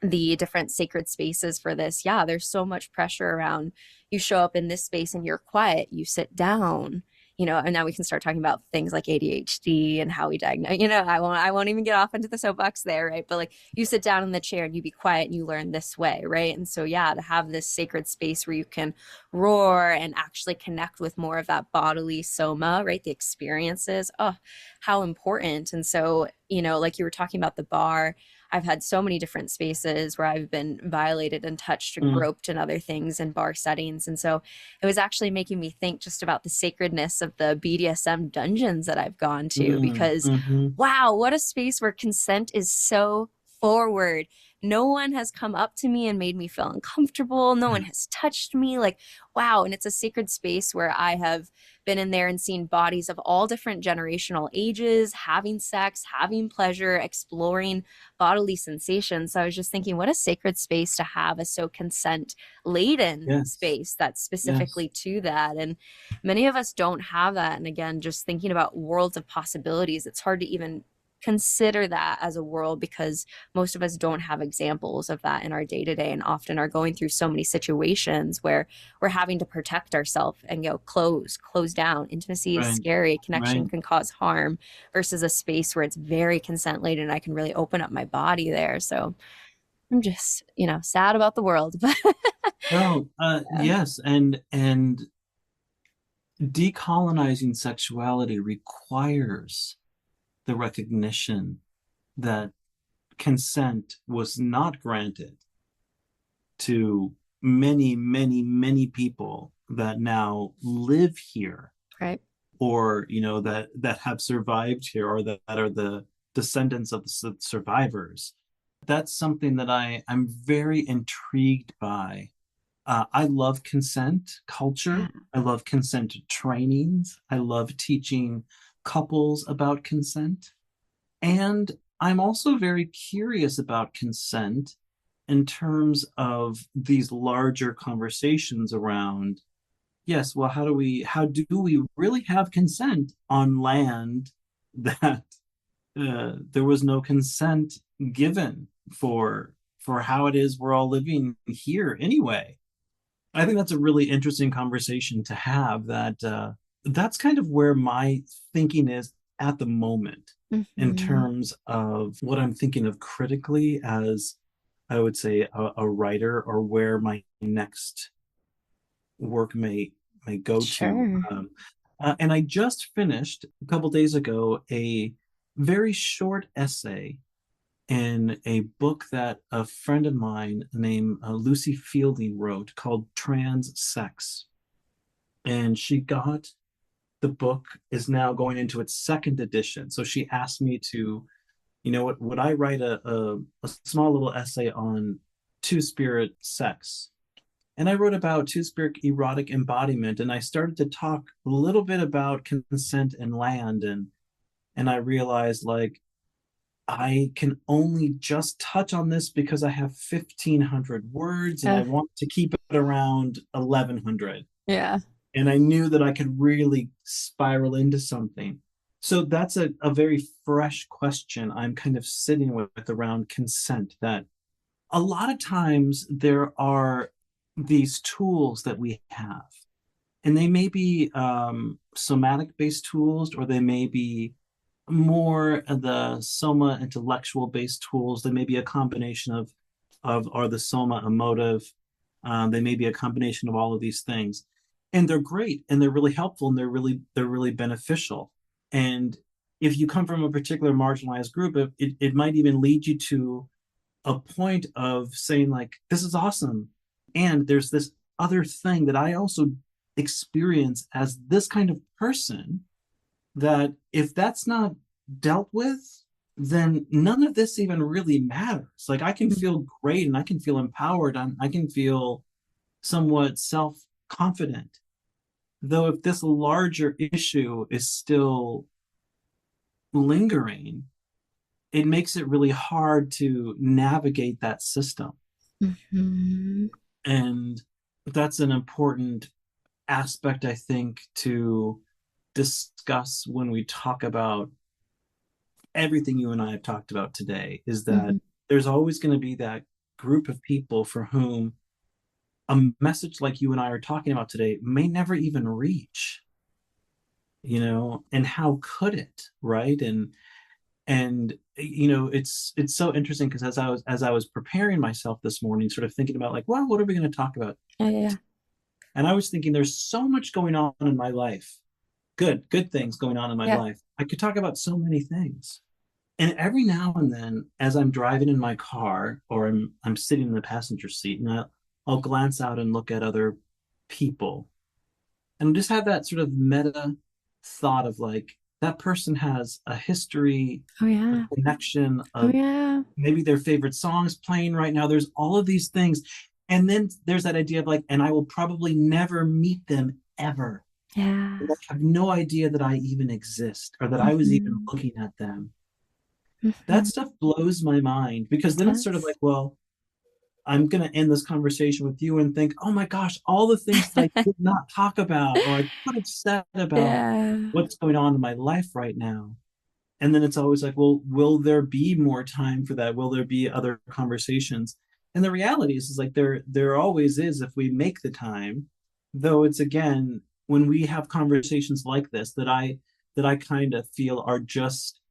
the different sacred spaces for this, yeah, there's so much pressure around you show up in this space and you're quiet, you sit down, and now we can start talking about things like ADHD and how we diagnose, I won't even get off into the soapbox there, right? But like you sit down in the chair and you be quiet and you learn this way, right? And so, yeah, to have this sacred space where you can roar and actually connect with more of that bodily soma, right? The experiences, oh, how important. And so, like you were talking about the bar, I've had so many different spaces where I've been violated and touched and Mm, groped and other things in bar settings. And so it was actually making me think just about the sacredness of the BDSM dungeons that I've gone to, because mhm. wow, what a space where consent is so forward. No one has come up to me and made me feel uncomfortable. No one has touched me. Like, wow. And it's a sacred space where I have been in there and seen bodies of all different generational ages, having sex, having pleasure, exploring bodily sensations. So I was just thinking, what a sacred space to have, a so consent laden Yes, space that's yes, specifically to that. And many of us don't have that. And again, just thinking about worlds of possibilities, it's hard to even consider that as a world because most of us don't have examples of that in our day to day, and often are going through so many situations where we're having to protect ourselves and go close down. Intimacy is right, scary, right. connection can cause harm, versus a space where it's very consent laden and I can really open up my body there. So I'm just, sad about the world, but Well, yeah. yes, and decolonizing sexuality requires the recognition that consent was not granted to many, many, many people that now live here, Right. or that have survived here, or that are the descendants of the survivors. That's something that I'm very intrigued by. I love consent Yeah. culture. I love consent trainings. I love teaching couples about consent. And I'm also very curious about consent in terms of these larger conversations around, yes, well, how do we really have consent on land that there was no consent given for how it is we're all living here anyway. I think that's a really interesting conversation to have. That's kind of where my thinking is at the moment in Hmm. terms of what I'm thinking of critically as, I would say, a writer, or where my next work may go to. Sure. And I just finished a couple days ago a very short essay in a book that a friend of mine named Lucy Fielding wrote, called Trans Sex. And she got the book, is now going into its second edition. So she asked me to, what would I write a small little essay on two spirit sex? And I wrote about two spirit erotic embodiment, and I started to talk a little bit about consent and land, and I realized, like, I can only just touch on this because I have 1,500 words and I Uh, want to keep it around 1,100. yeah. And I knew that I could really spiral into something. So that's a very fresh question I'm kind of sitting with around consent, that a lot of times there are these tools that we have, and they may be somatic based tools, or they may be more of the soma intellectual based tools. They may be a combination of or the soma emotive. They may be a combination of all of these things, and they're great and they're really helpful and they're really beneficial. And if you come from a particular marginalized group, it might even lead you to a point of saying, like, this is awesome, and there's this other thing that I also experience as this kind of person, that if that's not dealt with, then none of this even really matters. Like, I can feel great and I can feel empowered and I can feel somewhat self confident. Though, if this larger issue is still lingering, it makes it really hard to navigate that system. Hmm. And that's an important aspect, I think, to discuss when we talk about everything you and I have talked about today, is that Hmm. there's always going to be that group of people for whom a message like you and I are talking about today may never even reach. and how could it, right? And it's so interesting because as I was preparing myself this morning, sort of thinking about like, well, what are we going to talk about? Yeah, yeah, And I was thinking there's so much going on in my life, good things going on in my yeah. life. I could talk about so many things. And every now and then, as I'm driving in my car or I'm sitting in the passenger seat, and I'll glance out and look at other people and just have that sort of meta thought of like that person has a history, Oh a yeah. connection, Oh of yeah. maybe their favorite songs playing right now. There's all of these things. And then there's that idea of like, and I will probably never meet them ever. Yeah. I have no idea that I even exist or that I was even Mm-hmm. looking at them. That Mm-hmm. stuff blows my mind because It then it's sort of like, does. well, I'm going to end this conversation with you and think, oh my gosh, all the things that I did not talk about or I could have said about Yeah. what's going on in my life right now. And then it's always like, well, will there be more time for that? Will there be other conversations? And the reality is like there always is if we make the time. Though it's again when we have conversations like this that I kind of feel are just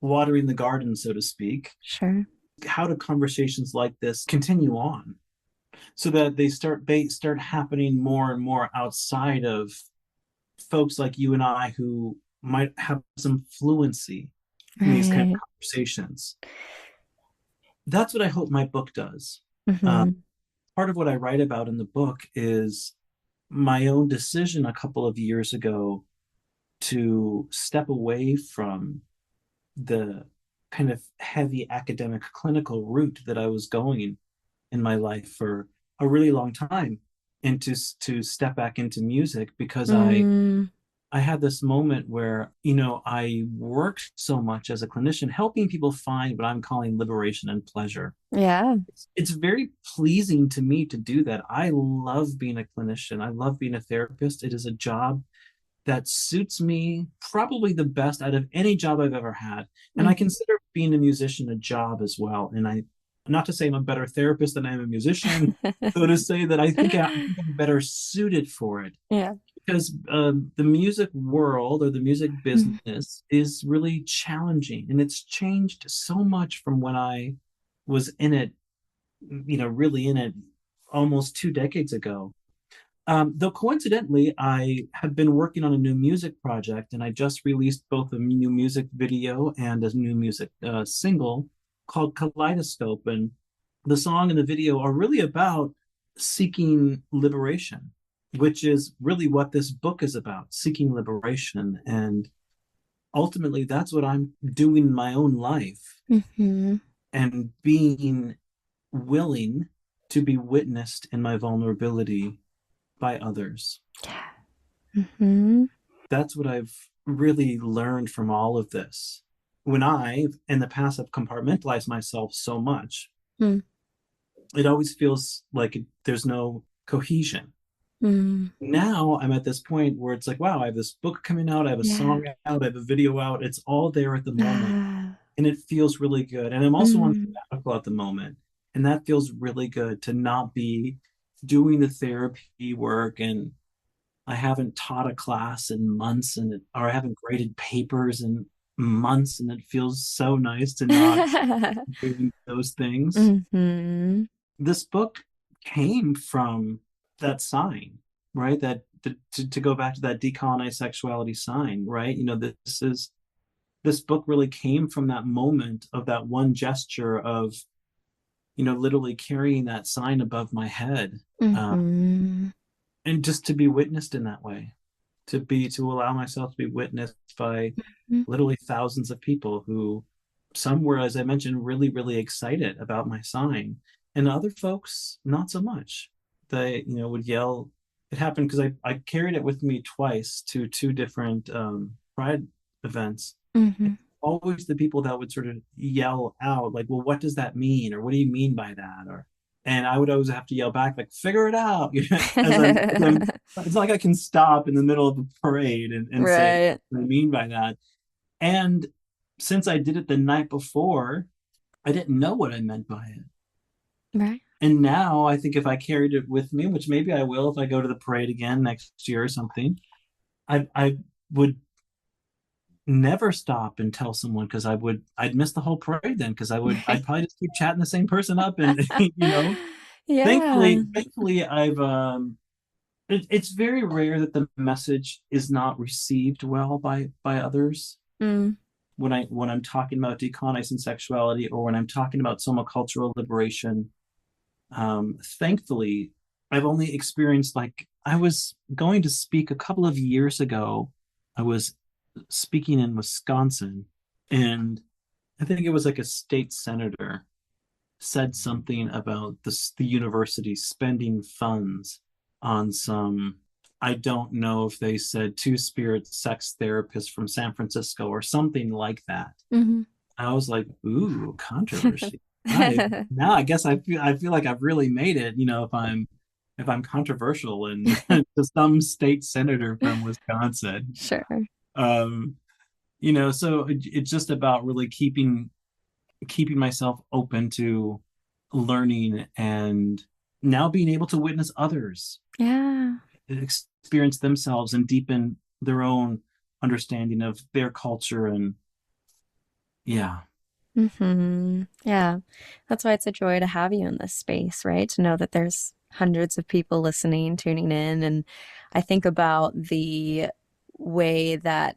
watering the garden, so to speak. Sure. How do conversations like this continue on so that they start happening more and more outside of folks like you and I who might have some fluency in these kind of Right. conversations. That's what I hope my book does. Uh, Mm-hmm. Part of what I write about in the book is my own decision a couple of years ago to step away from the kind of heavy academic clinical route that I was going in my life for a really long time and to step back into music because Mm, I had this moment where, I worked so much as a clinician, helping people find what I'm calling liberation and pleasure. yeah. It's very pleasing to me to do that. I love being a clinician. I love being a therapist. It is a job that suits me probably the best out of any job I've ever had. And I Mm-hmm. consider being a musician a job as well. And not to say I'm a better therapist than I am a musician, so to say that I think I'm better suited for it Yeah. because the music world or the music Mm, business is really challenging and it's changed so much from when I was in it, really in it almost 2 decades ago. Though coincidentally, I have been working on a new music project and I just released both a new music video and a new music single called Kaleidoscope. And the song and the video are really about seeking liberation, which is really what this book is about, seeking liberation. And ultimately, that's what I'm doing in my own life mm-hmm. and being willing to be witnessed in my vulnerability by others. Yeah. Mm-hmm. That's what I've really learned from all of this. When I, in the past, have compartmentalized myself so much, Mm, it always feels like there's no cohesion. mm, Now I'm at this point where it's like, wow, I have this book coming out, I have a yeah. song out, I have a video out. It's all there at the moment. Ah, And it feels really good. And I'm also on mm. sabbatical at the moment. And that feels really good to not be doing the therapy work and I haven't taught a class in months or I haven't graded papers in months and it feels so nice to not be doing those things. Mm-hmm. This book came from that sign, right? To go back to that decolonized sexuality sign, right? This book really came from that moment of that one gesture of, literally carrying that sign above my head. Uh, Mm-hmm. and just to be witnessed in that way, to allow myself to be witnessed by literally thousands of people who some were, as I mentioned, really really excited about my sign and other folks not so much. They would yell. It happened because I carried it with me twice to two different pride events. Mm-hmm. Always the people that would sort of yell out like, well, what does that mean, or what do you mean by that, or and I would always have to yell back like, figure it out. As I'm it's not like I can stop in the middle of a parade and say Right. what I mean by that. And since I did it the night before, I didn't know what I meant by it. Right. And now I think if I carried it with me, which maybe I will if I go to the parade again next year or something, I would never stop and tell someone, because I'd miss the whole parade then, because I'd Right. probably just keep chatting the same person up. And Yeah. thankfully I've it's very rare that the message is not received well by others Mm, when I'm talking about decolonizing sexuality, or when I'm talking about somacultural liberation. Thankfully, I've only experienced, like, I was going to speak a couple of years ago. I was speaking in Wisconsin, and I think it was like a state senator said something about the university spending funds on some, I don't know if they said two-spirit sex therapist from San Francisco or something like that. mhm. I was like, ooh, controversy. I Now I guess I feel like I've really made it, if I'm controversial and to some state senator from Wisconsin. Sure. Um, so it's just about really keeping myself open to learning, and now being able to witness others Yeah. experience themselves and deepen their own understanding of their culture. And yeah. Yeah. That's why it's a joy to have you in this space, right? To know that there's hundreds of people listening, tuning in. And I think about the way that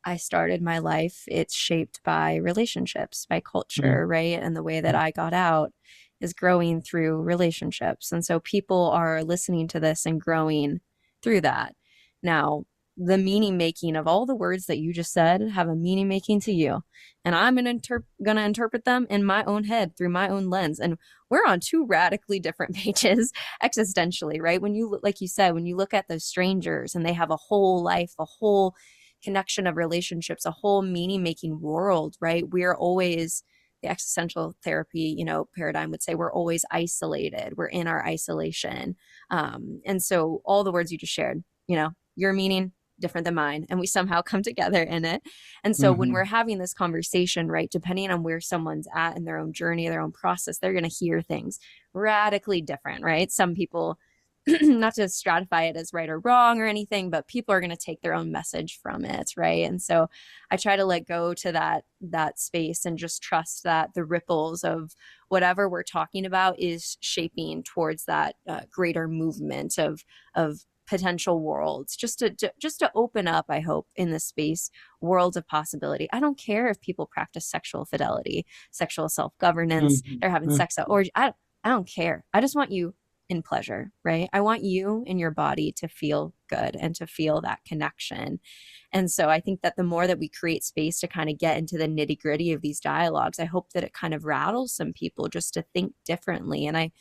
I started my life, it's shaped by relationships, by Mhm. culture, right? And the way that I got out is growing through relationships. And so people are listening to this and growing through that. Now, the meaning making of all the words that you just said have a meaning making to you. And I'm gonna interpret them in my own head through my own lens. And we're on two radically different pages existentially, right? When you, like you said, when you look at those strangers and they have a whole life, a whole connection of relationships, a whole meaning making world, right? We're always, the existential therapy, paradigm would say we're always isolated. We're in our isolation. And so all the words you just shared, your meaning different than mine, and we somehow come together in it. And so when we're Hmm. having this conversation, right, depending on where someone's at in their own journey, their own process, they're going to hear things radically different, right? Some people not to stratify it as right or wrong or anything, but people are going to take their own message from it, right? And so I try to let go to that space and just trust that the ripples of whatever we're talking about is shaping towards that greater movement of potential worlds, just to open up, I hope, in this space, worlds of possibility. I don't care if people practice sexual fidelity, sexual self-governance, Hmm. they're having sex or I don't care. I just want you in pleasure, right? I want you in your body to feel good and to feel that connection. And so I think that the more that we create space to kind of get into the nitty gritty of these dialogues, I hope that it kind of rattles some people just to think differently. And I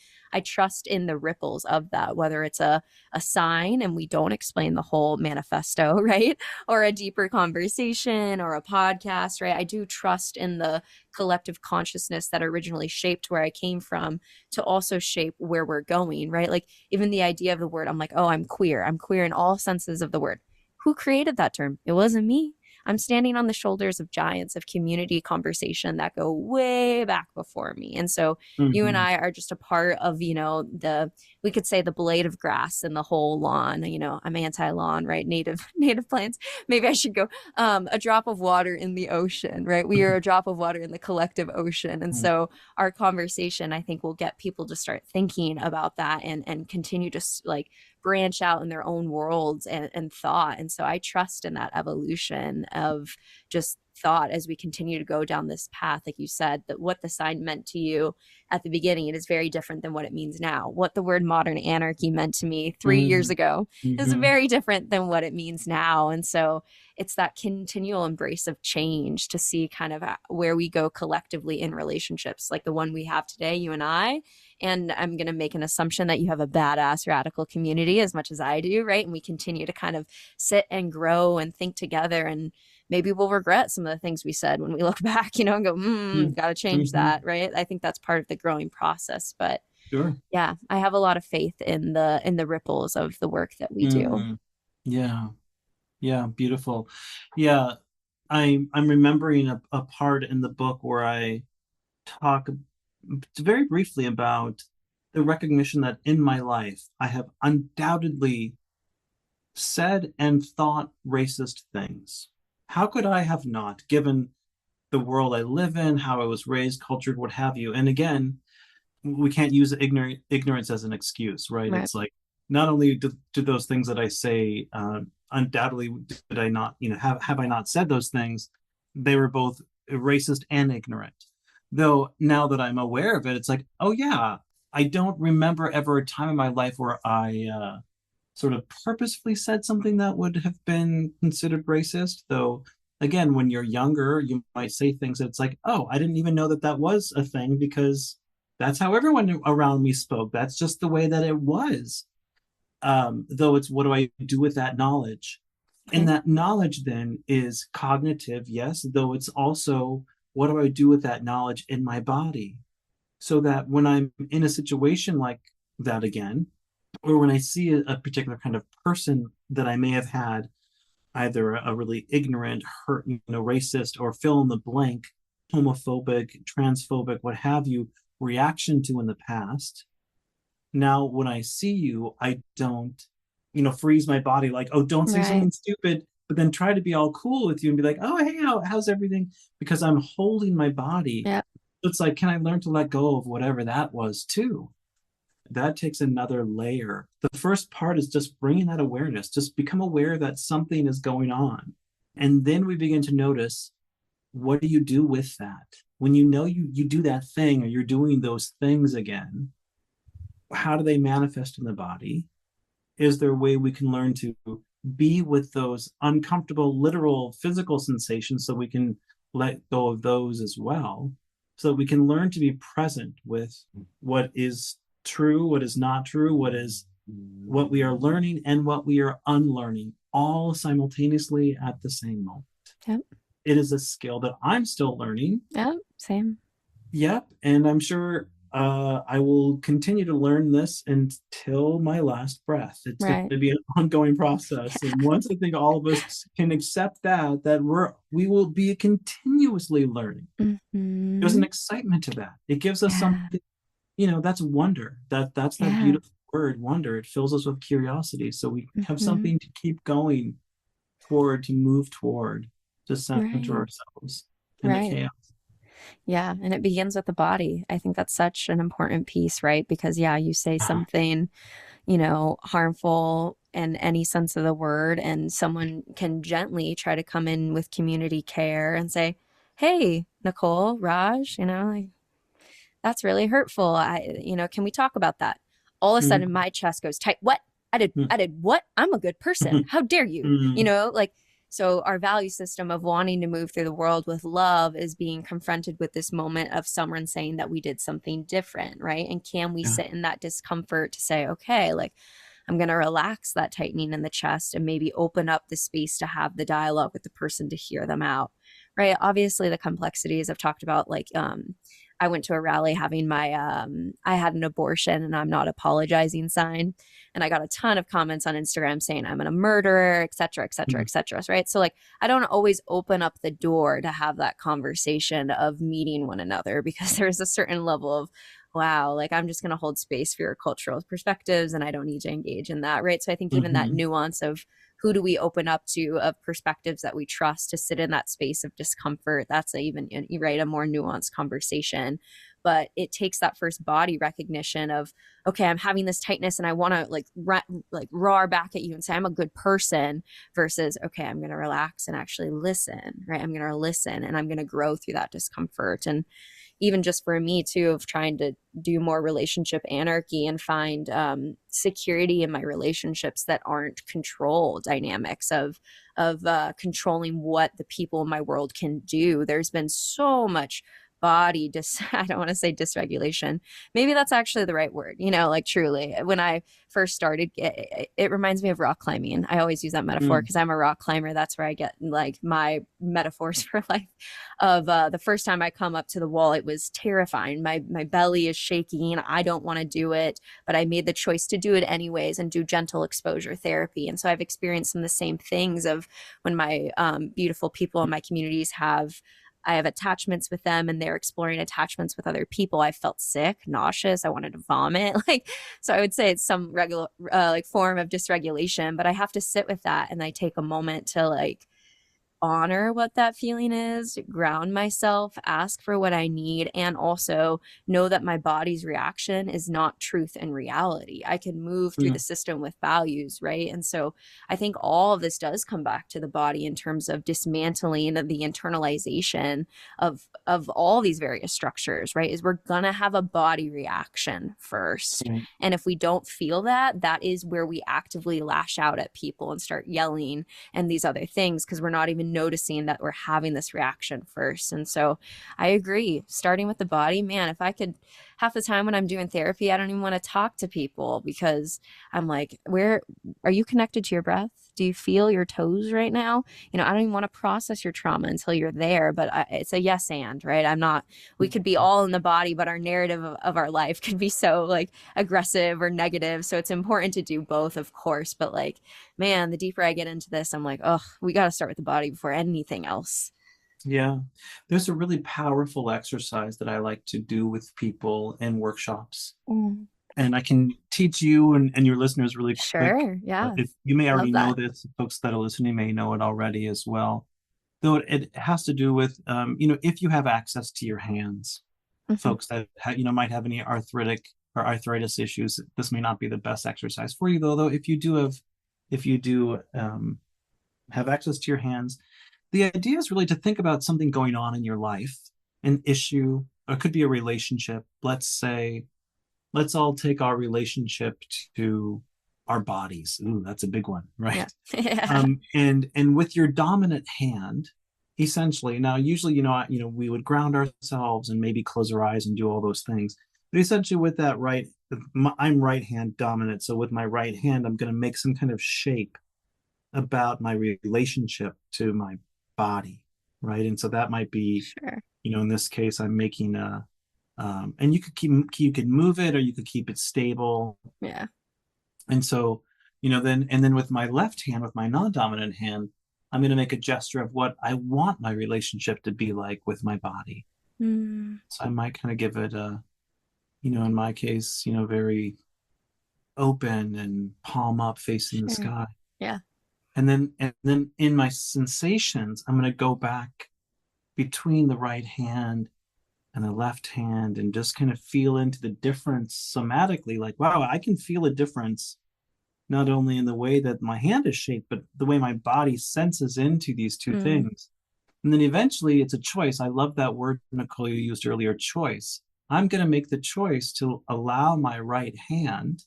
trust in the ripples of that, whether it's a sign and we don't explain the whole manifesto, right? Or a deeper conversation or a podcast, right? I do trust in the collective consciousness that originally shaped where I came from to also shape where we're going, right? Like even the idea of the word, I'm like, oh, I'm queer. I'm queer in all senses of the word. Who created that term? It wasn't me. I'm standing on the shoulders of giants of community conversation that go way back before me. And so you and Hmm. I are just a part of, we could say the blade of grass in the whole lawn. I'm anti-lawn, right? Native plants. Maybe I should go a drop of water in the ocean, right? We are a drop of water in the collective ocean. And so our conversation, I think, will get people to start thinking about that and continue to like branch out in their own worlds and thought. And so I trust in that evolution of just thought as we continue to go down this path. Like you said, that what the sign meant to you at the beginning, it is very different than what it means now. What the word modern anarchy meant to me 3 years Hmm. ago is Hmm. very different than what it means now. And so it's that continual embrace of change to see kind of where we go collectively in relationships, like the one we have today, you and I. And I'm going to make an assumption that you have a badass radical community as much as I do, right? And we continue to kind of sit and grow and think together. And maybe we'll regret some of the things we said when we look back, and go, got to change Hmm. that, right? I think that's part of the growing process. But Sure. yeah, I have a lot of faith in the ripples of the work that we do. Hmm. Yeah. Yeah. Beautiful. Yeah. I'm remembering a part in the book where I talk very briefly about the recognition that in my life I have undoubtedly said and thought racist things. How could I have not, given the world I live in, how I was raised, cultured, what have you? And again, we can't use ignorance as an excuse, right? Right. It's like not only do those things that I say, undoubtedly did I not, have I not said those things, they were both racist and ignorant. Though now that I'm aware of it, it's like, oh yeah, I don't remember ever a time in my life where I sort of purposefully said something that would have been considered racist. Though, again, when you're younger, you might say things that's like, oh, I didn't even know that that was a thing because that's how everyone around me spoke. That's just the way that it was. Though it's what do I do with that knowledge? And Right. that knowledge then is cognitive, yes, though it's also what do I do with that knowledge in my body? So that when I'm in a situation like that again, or when I see a particular kind of person that I may have had either a really ignorant, hurt, racist, or fill in the blank, homophobic, transphobic, what have you, reaction to in the past. Now, when I see you, I don't, freeze my body like, oh, don't say Right. something stupid, but then try to be all cool with you and be like, oh, hey, how's everything? Because I'm holding my body. Yeah. It's like, can I learn to let go of whatever that was too? That takes another layer. The first part is just bringing that awareness, just become aware that something is going on. And then we begin to notice, what do you do with that? When you do that thing or you're doing those things again, how do they manifest in the body? Is there a way we can learn to be with those uncomfortable, literal, physical sensations so we can let go of those as well? So that we can learn to be present with what is true, what is not true, what we are learning and what we are unlearning, all simultaneously at the same moment. Yep. It is a skill that I'm still learning. Yep. Same. Yep. And I'm sure I will continue to learn this until my last breath. It's going Right. to be an ongoing process. And once I think all of us can accept that we will be continuously learning. There's an Mm-hmm. excitement to that. It gives us Yeah. something, that's wonder. That's that Yeah. beautiful word, wonder. It fills us with curiosity. So we have Mm-hmm. something to keep going toward, to move toward, to center Right. ourselves in the Right. chaos. Yeah. And it begins with the body. I think that's such an important piece, right? Because, yeah, you say something, harmful in any sense of the word, and someone can gently try to come in with community care and say, hey, Nicole, Raj, like, that's really hurtful. Can we talk about that? All of a sudden Mhm. my chest goes tight. What? I did what? I'm a good person. Mhm. How dare you? Mhm. Like, so our value system of wanting to move through the world with love is being confronted with this moment of someone saying that we did something different, right? And can we Yeah. sit in that discomfort to say, okay, like, I'm going to relax that tightening in the chest and maybe open up the space to have the dialogue with the person to hear them out, right? Obviously, the complexities I've talked about, like, I went to a rally having I had an abortion and I'm not apologizing sign. And I got a ton of comments on Instagram saying I'm a murderer, et cetera, et cetera, Mhm. et cetera. Right. So, like, I don't always open up the door to have that conversation of meeting one another because there's a certain level of, wow, like, I'm just going to hold space for your cultural perspectives and I don't need to engage in that. Right. So I think even that Mhm. nuance of who do we open up to, of perspectives that we trust, to sit in that space of discomfort, that's a more nuanced conversation. But it takes that first body recognition of, okay, I'm having this tightness and I want to, like roar back at you and say I'm a good person, versus, okay, I'm going to relax and actually listen, right? I'm going to listen and I'm going to grow through that discomfort. And even just for me too, of trying to do more relationship anarchy and find security in my relationships that aren't control dynamics of controlling what the people in my world can do. There's been so much I don't want to say dysregulation, maybe that's actually the right word, like, truly, when I first started, it reminds me of rock climbing. I always use that metaphor Mhm. because I'm a rock climber. That's where I get, like, my metaphors for life. Of the first time I come up to the wall, it was terrifying. My belly is shaking. I don't want to do it, but I made the choice to do it anyways and do gentle exposure therapy. And so I've experienced some of the same things of when my beautiful people in my communities I have attachments with them and they're exploring attachments with other people. I felt sick, nauseous. I wanted to vomit. Like, so I would say it's some regular, like, form of dysregulation, but I have to sit with that. And I take a moment to, like, honor what that feeling is, ground myself, ask for what I need, and also know that my body's reaction is not truth and reality. I can move through the Mm. system with values, right? And so I think all of this does come back to the body in terms of dismantling the internalization of all these various structures, right? Is we're gonna have a body reaction first. Right. And if we don't feel that, that is where we actively lash out at people and start yelling and these other things because we're not even noticing that we're having this reaction first. And so I agree, starting with the body, man, if I could, half the time when I'm doing therapy, I don't even want to talk to people because I'm like, where are you connected to your breath? Do you feel your toes right now? You know, I don't even want to process your trauma until you're there, but it's a yes and, right? I'm not, we could be all in the body, but our narrative of our life could be so like aggressive or negative. So it's important to do both, of course. But like, man, the deeper I get into this, I'm like, oh, we got to start with the body before anything else. Yeah. There's a really powerful exercise that I like to do with people in workshops. Mm. And I can teach you and your listeners really quick. Sure. Yeah. If you may already Love know that. this, folks that are listening may know it already as well. Though it has to do with, if you have access to your hands, Mm-hmm. folks that might have any arthritic or arthritis issues, this may not be the best exercise for you. Though if you do have access to your hands, the idea is really to think about something going on in your life, an issue, or it could be a relationship. Let's all take our relationship to our bodies. Ooh, that's a big one, right? Yeah. Yeah. And with your dominant hand, essentially, now usually, we would ground ourselves and maybe close our eyes and do all those things. But essentially, with that I'm right hand dominant. So with my right hand, I'm going to make some kind of shape about my relationship to my body, right? And so that might be, Sure. in this case, I'm making and you could move it or you could keep it stable. Yeah. And so, then with my left hand, with my non-dominant hand, I'm going to make a gesture of what I want my relationship to be like with my body. Mm. So I might kind of give it in my case, very open and palm up facing the Sure. sky. Yeah. And then in my sensations, I'm going to go back between the right hand and the left hand and just kind of feel into the difference somatically. Like, wow, I can feel a difference not only in the way that my hand is shaped, but the way my body senses into these two Mm. things. And then eventually it's a choice. I love that word, Nicole, you used earlier, choice. I'm going to make the choice to allow my right hand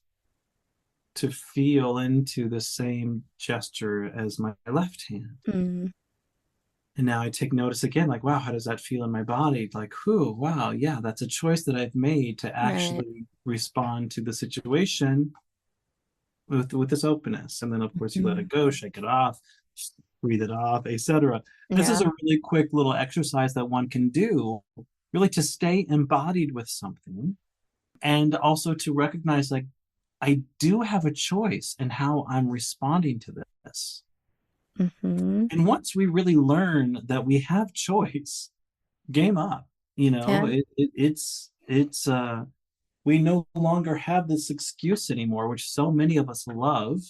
to feel into the same gesture as my left hand. Mm. And now I take notice again, like, wow, how does that feel in my body? Like, whew, wow, yeah, that's a choice that I've made to Right. actually respond to the situation with this openness. And then of course you let Mm. it go, shake it off, breathe it off, etc. This is Yeah. a really quick little exercise that one can do really to stay embodied with something and also to recognize, like, I do have a choice in how I'm responding to this. Mm-hmm. And once we really learn that we have choice, game up. Yeah. It's we no longer have this excuse anymore, which so many of us love.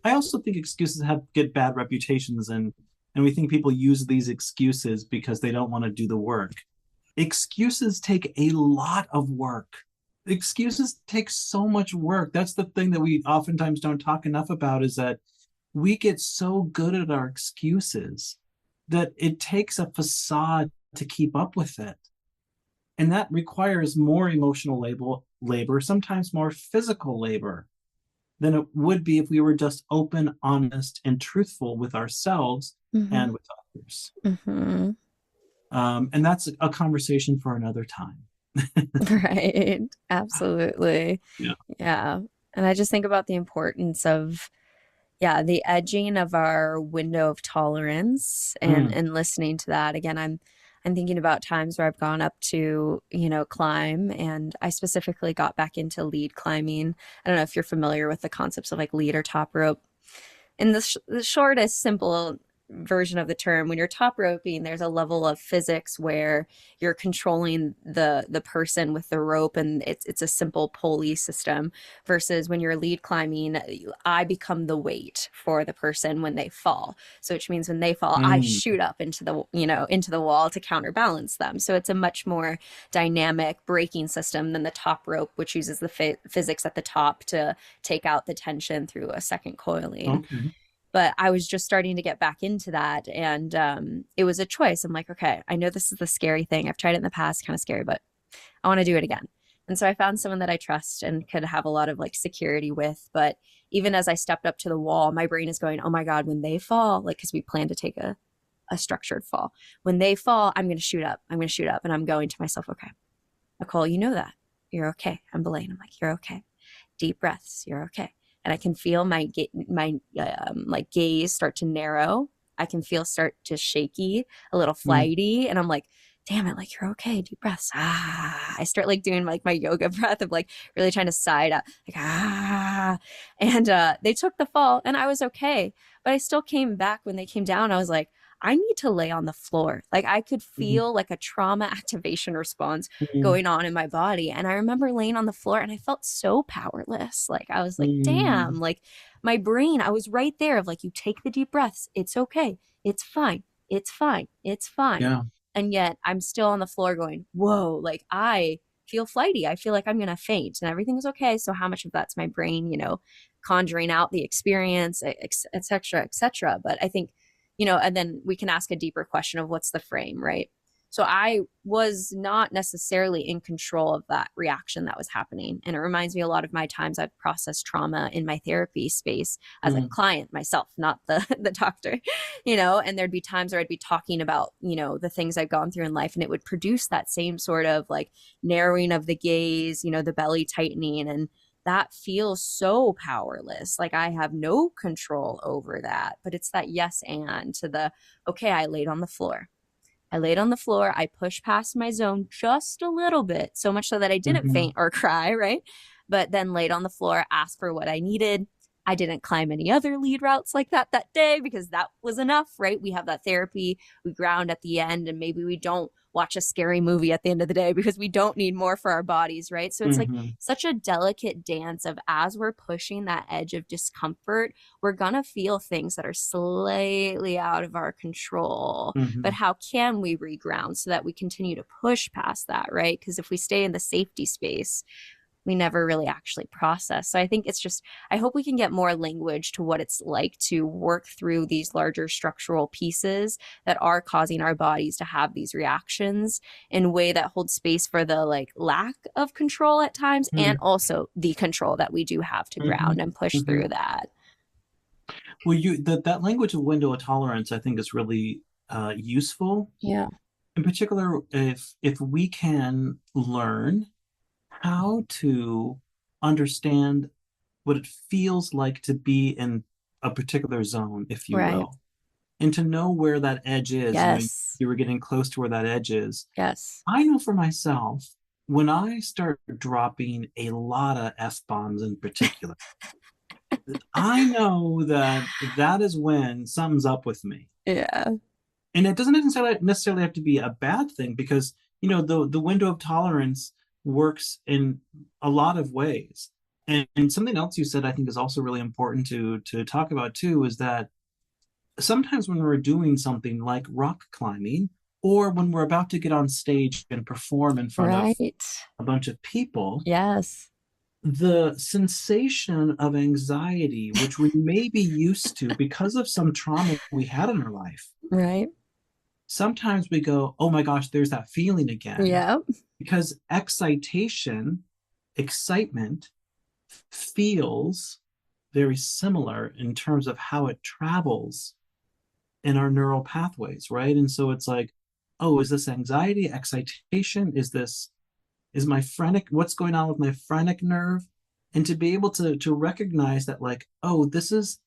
I also think excuses get bad reputations, and we think people use these excuses because they don't want to do the work. Excuses take a lot of work. Excuses take so much work. That's the thing that we oftentimes don't talk enough about, is that we get so good at our excuses that it takes a facade to keep up with it. And that requires more emotional labor, sometimes more physical labor than it would be if we were just open, honest, and truthful with ourselves Mm-hmm. and with others. Mm-hmm. And that's a conversation for another time. Right. Absolutely. Yeah. Yeah. And I just think about the importance of, yeah, the edging of our window of tolerance Mm. and listening to that. Again, I'm thinking about times where I've gone up to, climb, and I specifically got back into lead climbing. I don't know if you're familiar with the concepts of like lead or top rope. In the shortest, simple version of the term, when you're top roping, there's a level of physics where you're controlling the person with the rope, and it's a simple pulley system. Versus when you're lead climbing, I become the weight for the person when they fall. So which means when they fall, I Mm. shoot up into the into the wall to counterbalance them. So it's a much more dynamic braking system than the top rope, which uses the physics at the top to take out the tension through a second coiling. Okay. But I was just starting to get back into that, and it was a choice. I'm like, okay, I know this is the scary thing. I've tried it in the past, kind of scary, but I want to do it again. And so I found someone that I trust and could have a lot of like security with. But even as I stepped up to the wall, my brain is going, oh my God, when they fall, like, because we plan to take a structured fall. When they fall, I'm going to shoot up. I'm going to shoot up. And I'm going to myself, okay, Nicole, you know that. You're okay. I'm belaying. I'm like, you're okay. Deep breaths. You're okay. And I can feel my like gaze start to narrow. I can feel start to shaky, a little Mm. flighty. And I'm like, damn it, like, you're okay. Deep breaths. Ah. I start like doing like my yoga breath of like really trying to side up, like, ah. And they took the fall and I was okay. But I still came back when they came down. I was like, I need to lay on the floor. Like I could Mhm. feel like a trauma activation response Mm. going on in my body. And I remember laying on the floor and I felt so powerless. Like I was like, damn, Mm. like my brain, I was right there of like, you take the deep breaths. It's okay. It's fine. It's fine. It's fine. Yeah. And yet I'm still on the floor going, whoa, like I feel flighty. I feel like I'm going to faint and everything's okay. So how much of that's my brain, conjuring out the experience, et cetera, et cetera. But I think, and then we can ask a deeper question of what's the frame, right? So I was not necessarily in control of that reaction that was happening. And it reminds me a lot of my times I've processed trauma in my therapy space as a Mm. client myself, not the doctor, and there'd be times where I'd be talking about, the things I've gone through in life, and it would produce that same sort of like narrowing of the gaze, the belly tightening. And that feels so powerless. Like I have no control over that. But it's that yes and to the, okay, I laid on the floor. I laid on the floor. I pushed past my zone just a little bit, so much so that I didn't Mhm. faint or cry, right? But then laid on the floor, asked for what I needed. I didn't climb any other lead routes like that day because that was enough, right? We have that therapy, we ground at the end, and maybe we don't watch a scary movie at the end of the day because we don't need more for our bodies, right? So it's like Mhm. such a delicate dance of as we're pushing that edge of discomfort, we're going to feel things that are slightly out of our control. But Mhm. how can we reground so that we continue to push past that, right? Because if we stay in the safety space, we never really actually process. So I think it's just, I hope we can get more language to what it's like to work through these larger structural pieces that are causing our bodies to have these reactions in a way that holds space for the like lack of control at times, and Mhm. also the control that we do have to Mhm. ground and push Mhm. through that. Well, that language of window of tolerance, I think, is really useful. Yeah. In particular, if we can learn how to understand what it feels like to be in a particular zone, if you Right. will, and to know where that edge is. Yes. You were getting close to where that edge is. Yes. I know for myself, when I start dropping a lot of F-bombs in particular, I know that that is when something's up with me. Yeah. And it doesn't necessarily have to be a bad thing, because the window of tolerance works in a lot of ways. And something else you said I think is also really important to talk about too, is that sometimes when we're doing something like rock climbing, or when we're about to get on stage and perform in front of Right. a bunch of people, Yes. the sensation of anxiety, which we may be used to because of some trauma we had in our life, Right. sometimes we go, oh my gosh, there's that feeling again. Yeah. Because excitement feels very similar in terms of how it travels in our neural pathways, right? And so it's like, oh, is this anxiety, excitation? Is my phrenic, what's going on with my phrenic nerve? And to be able to recognize that, like, oh, this is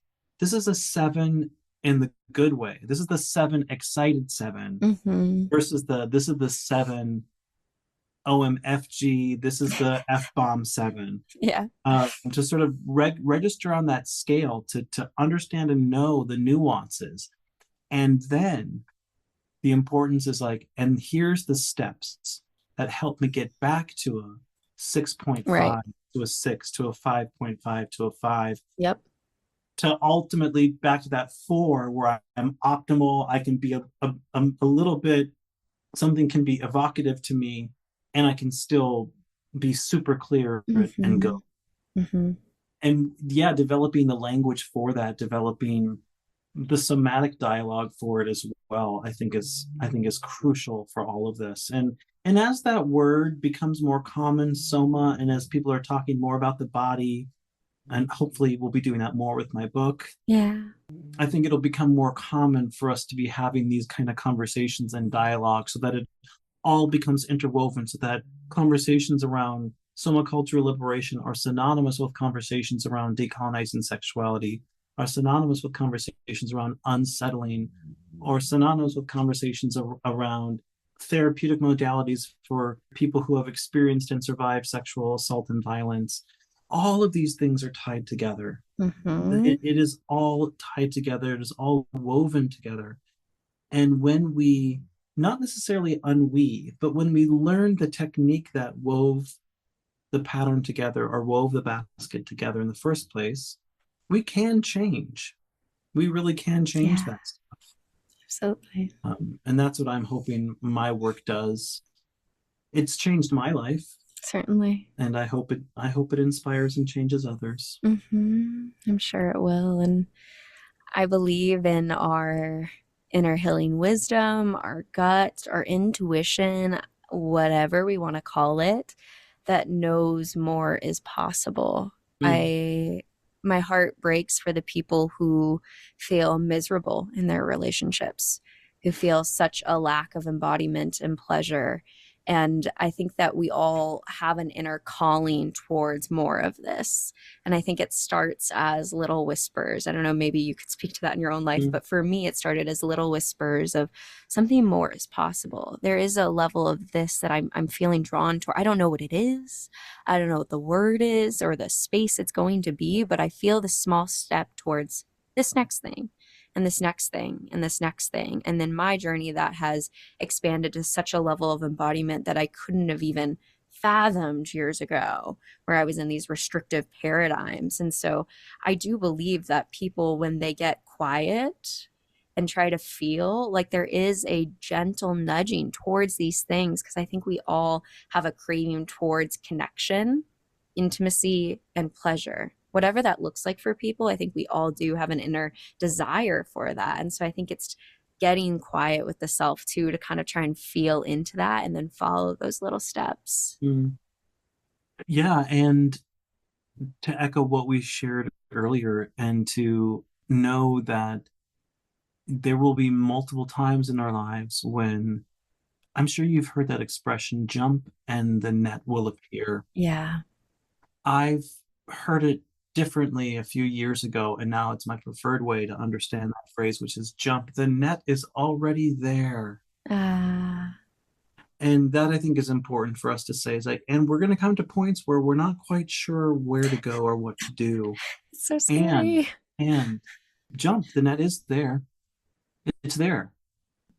a seven in the good way. This is the seven excited seven Mm-hmm. versus this is the seven OMFG. This is the F bomb seven. Yeah. To sort of register on that scale, to understand and know the nuances. And then the importance is like, and here's the steps that help me get back to a Right. 6.5, to a 6, to a 5.5, to a 5, Yep. to ultimately back to that 4 where I'm optimal. I can be a little bit, something can be evocative to me, and I can still be super clear and go. Mm-hmm. Mm-hmm. And yeah, developing the language for that, developing the somatic dialogue for it as well, I think is crucial for all of this. And as that word becomes more common, soma, and as people are talking more about the body, and hopefully we'll be doing that more with my book, Yeah. I think it'll become more common for us to be having these kind of conversations and dialogue, so that it all becomes interwoven, so that conversations around soma cultural liberation are synonymous with conversations around decolonizing sexuality, are synonymous with conversations around unsettling, or synonymous with conversations around therapeutic modalities for people who have experienced and survived sexual assault and violence. All of these things are tied together. Mm-hmm. It is all tied together. It is all woven together. And when we, not necessarily unweave, but when we learn the technique that wove the pattern together or wove the basket together in the first place, we can change. We really can change Yeah, that. absolutely. And that's what I'm hoping my work does. It's changed my life, Certainly. and I hope it inspires and changes others. Mm-hmm. I'm sure it will. And I believe in our inner healing wisdom, our gut, our intuition, whatever we want to call it, that knows more is possible. Mm, My heart breaks for the people who feel miserable in their relationships, who feel such a lack of embodiment and pleasure. And I think that we all have an inner calling towards more of this. And I think it starts as little whispers. I don't know, maybe you could speak to that in your own life, mm, but for me, it started as little whispers of something more is possible. There is a level of this that I'm feeling drawn toward. I don't know what it is. I don't know what the word is or the space it's going to be, but I feel the small step towards this next thing and this next thing and this next thing. And then my journey that has expanded to such a level of embodiment that I couldn't have even fathomed years ago, where I was in these restrictive paradigms. And so I do believe that people, when they get quiet and try to feel, like there is a gentle nudging towards these things, because I think we all have a craving towards connection, intimacy, and pleasure. Whatever that looks like for people, I think we all do have an inner desire for that. And so I think it's getting quiet with the self too, to kind of try and feel into that and then follow those little steps. mm. Yeah, and to echo what we shared earlier, and to know that there will be multiple times in our lives when, I'm sure you've heard that expression, jump and the net will appear. Yeah. I've heard it differently a few years ago, and now it's my preferred way to understand that phrase, which is jump. The net is already there. Ah, And that, I think, is important for us to say, is like, and we're going to come to points where we're not quite sure where to go or what to do. it's so And, scary. and jump, the net is there. It's there.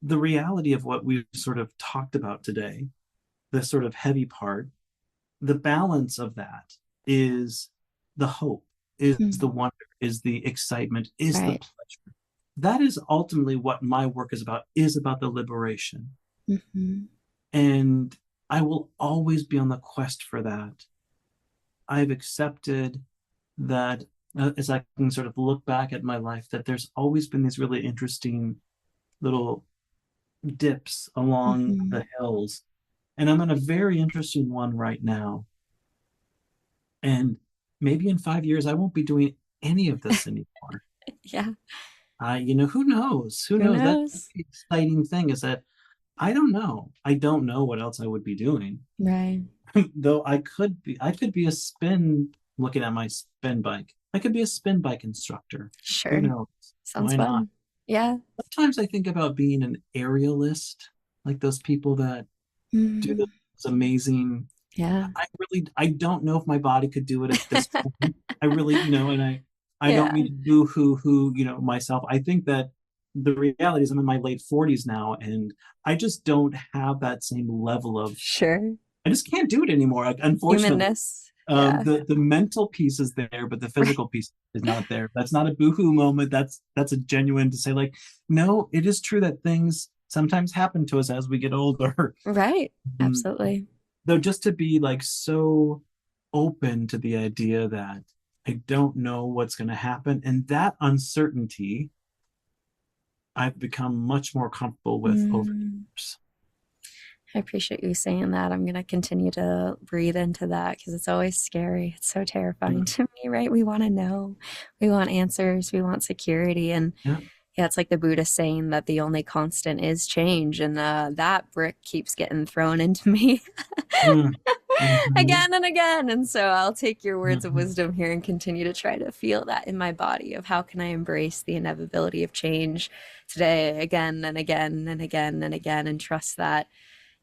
The reality of what we've sort of talked about today, the sort of heavy part, the balance of that is the hope, is the Mm, wonder, is the excitement, is the right. pleasure. That is ultimately what my work is about the liberation. Mm-hmm. And I will always be on the quest for that. I've accepted that, as I can sort of look back at my life, that there's always been these really interesting little dips along Mm-hmm. the hills. And I'm on a very interesting one right now. And maybe in 5 years, I won't be doing any of this anymore. Yeah. Who knows? Who Who knows? That's knows? the exciting thing, is that I don't know. I don't know what else I would be doing. Right. Though I could be a spin, looking at my spin bike. I could be a spin bike instructor. Who Sure. knows? Sounds Why not? fun. Yeah. Sometimes I think about being an aerialist, like those people that do Mm, those amazing. yeah. I don't know if my body could do it at this point. I really, and I don't mean Yeah. to boo-hoo myself. I think that the reality is I'm in my late 40s now, and I just don't have that same level of, Sure. I just can't do it anymore. Like, unfortunately, Humanness. Yeah. the mental piece is there, but the physical piece is not there. That's not a boohoo moment. That's a genuine to say, like, no, it is true that things sometimes happen to us as we get older. Right. Absolutely. Though, just to be like so open to the idea that I don't know what's going to happen, and that uncertainty I've become much more comfortable with over the years. I appreciate you saying that. I'm going to continue to breathe into that because it's always scary. It's so terrifying to me, right? We want to know. We want answers. We want security. And Yeah. it's like the Buddha saying that the only constant is change. And that brick keeps getting thrown into me again and again. And so I'll take your words of wisdom here and continue to try to feel that in my body of how can I embrace the inevitability of change today, again and again and again and again, and trust that,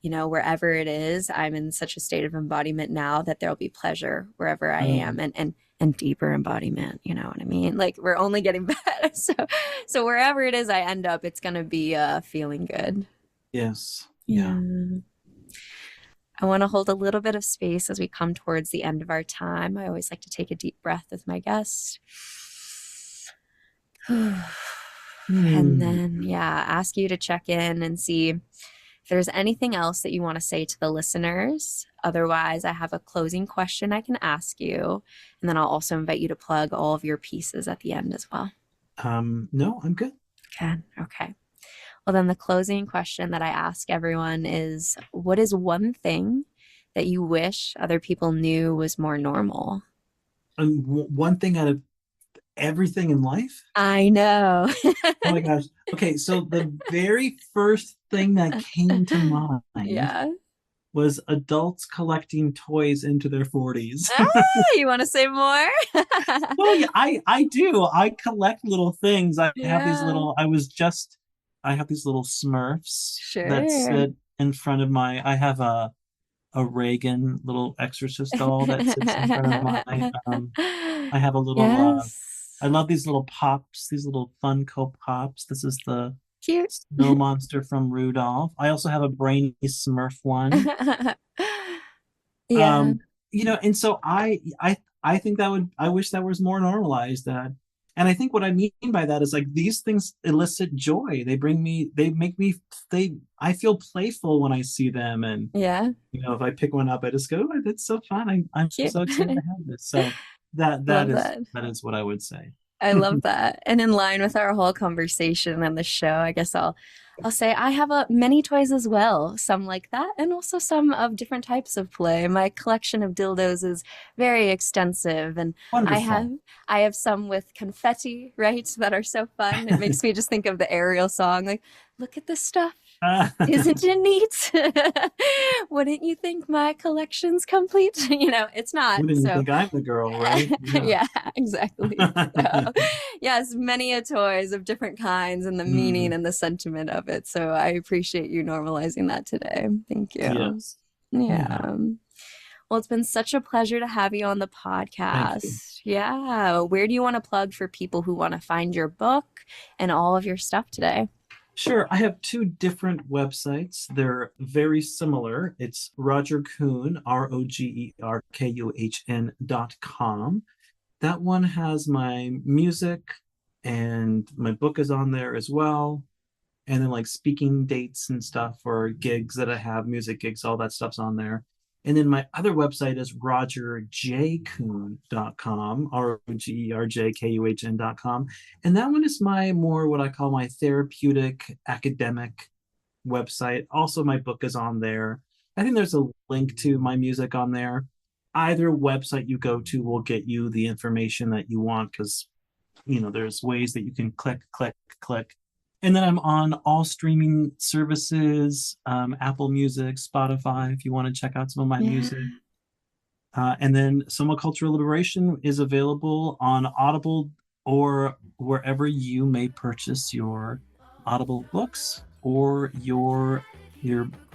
you know, wherever it is, I'm in such a state of embodiment now that there'll be pleasure wherever I am, and deeper embodiment. You know what I mean? Like, we're only getting better. So wherever it is I end up, it's going to be feeling good. Yes. Yeah. I want to hold a little bit of space as we come towards the end of our time. I always like to take a deep breath with my guest. And then, ask you to check in and see if there's anything else that you want to say to the listeners. Otherwise, I have a closing question I can ask you. And then I'll also invite you to plug all of your pieces at the end as well. No, I'm good. Okay. Well, then the closing question that I ask everyone is, what is one thing that you wish other people knew was more normal? One thing out of everything in life? I know. Oh my gosh. Okay, so the very first thing that came to mind was adults collecting toys into their 40s. You want to say more? Well, yeah, I do. I collect little things. I have these little Smurfs that sit in front of I have a Reagan little exorcist doll that sits in front of my I have a little I love these little pops, these little Funko Pops. This is the cute snow monster from Rudolph. I also have a brainy Smurf one. You know, and so I think I wish that was more normalized. And I think what I mean by that is, like, these things elicit joy. I feel playful when I see them. And, you know, if I pick one up, I just go, oh, that's so fun. I'm so excited to have this. So that is what I would say. I love that. And in line with our whole conversation and the show, I guess I'll say I have many toys as well, some like that, and also some of different types of play. My collection of dildos is very extensive, and Wonderful. I have some with confetti, right, that are so fun. It makes me just think of the Ariel song, like, look at this stuff. Isn't it neat? Wouldn't you think my collection's complete? You know, it's not. Wouldn't you think I'm the girl, right? Yeah, exactly. So, yes, many toys of different kinds, and the meaning and the sentiment of it. So I appreciate you normalizing that today. Thank you. Yes. Yeah. Well, it's been such a pleasure to have you on the podcast. Yeah. Where do you want to plug for people who want to find your book and all of your stuff today? Sure. I have two different websites. They're very similar. It's Roger Khun, ROGERKUHN.com. That one has my music, and my book is on there as well. And then, like, speaking dates and stuff, or gigs that I have, music gigs, all that stuff's on there. And then my other website is rogerjkuhn.com, ROGERJKUHN.com. And that one is what I call my therapeutic academic website. Also, my book is on there. I think there's a link to my music on there. Either website you go to will get you the information that you want, because, you know, there's ways that you can click. And then I'm on all streaming services, Apple Music, Spotify, if you want to check out some of my music. And then Soma Cultural Liberation is available on Audible, or wherever you may purchase your Audible books, or your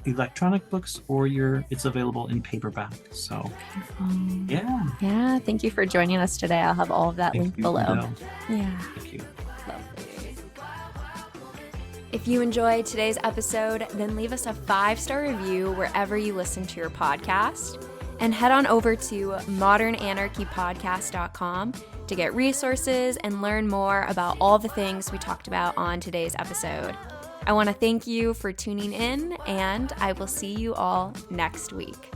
electronic books, or it's available in paperback. So yeah, thank you for joining us today. I'll have all of that linked below. Thank you. Lovely. If you enjoyed today's episode, then leave us a 5-star review wherever you listen to your podcast. And head on over to modernanarchypodcast.com to get resources and learn more about all the things we talked about on today's episode. I want to thank you for tuning in, and I will see you all next week.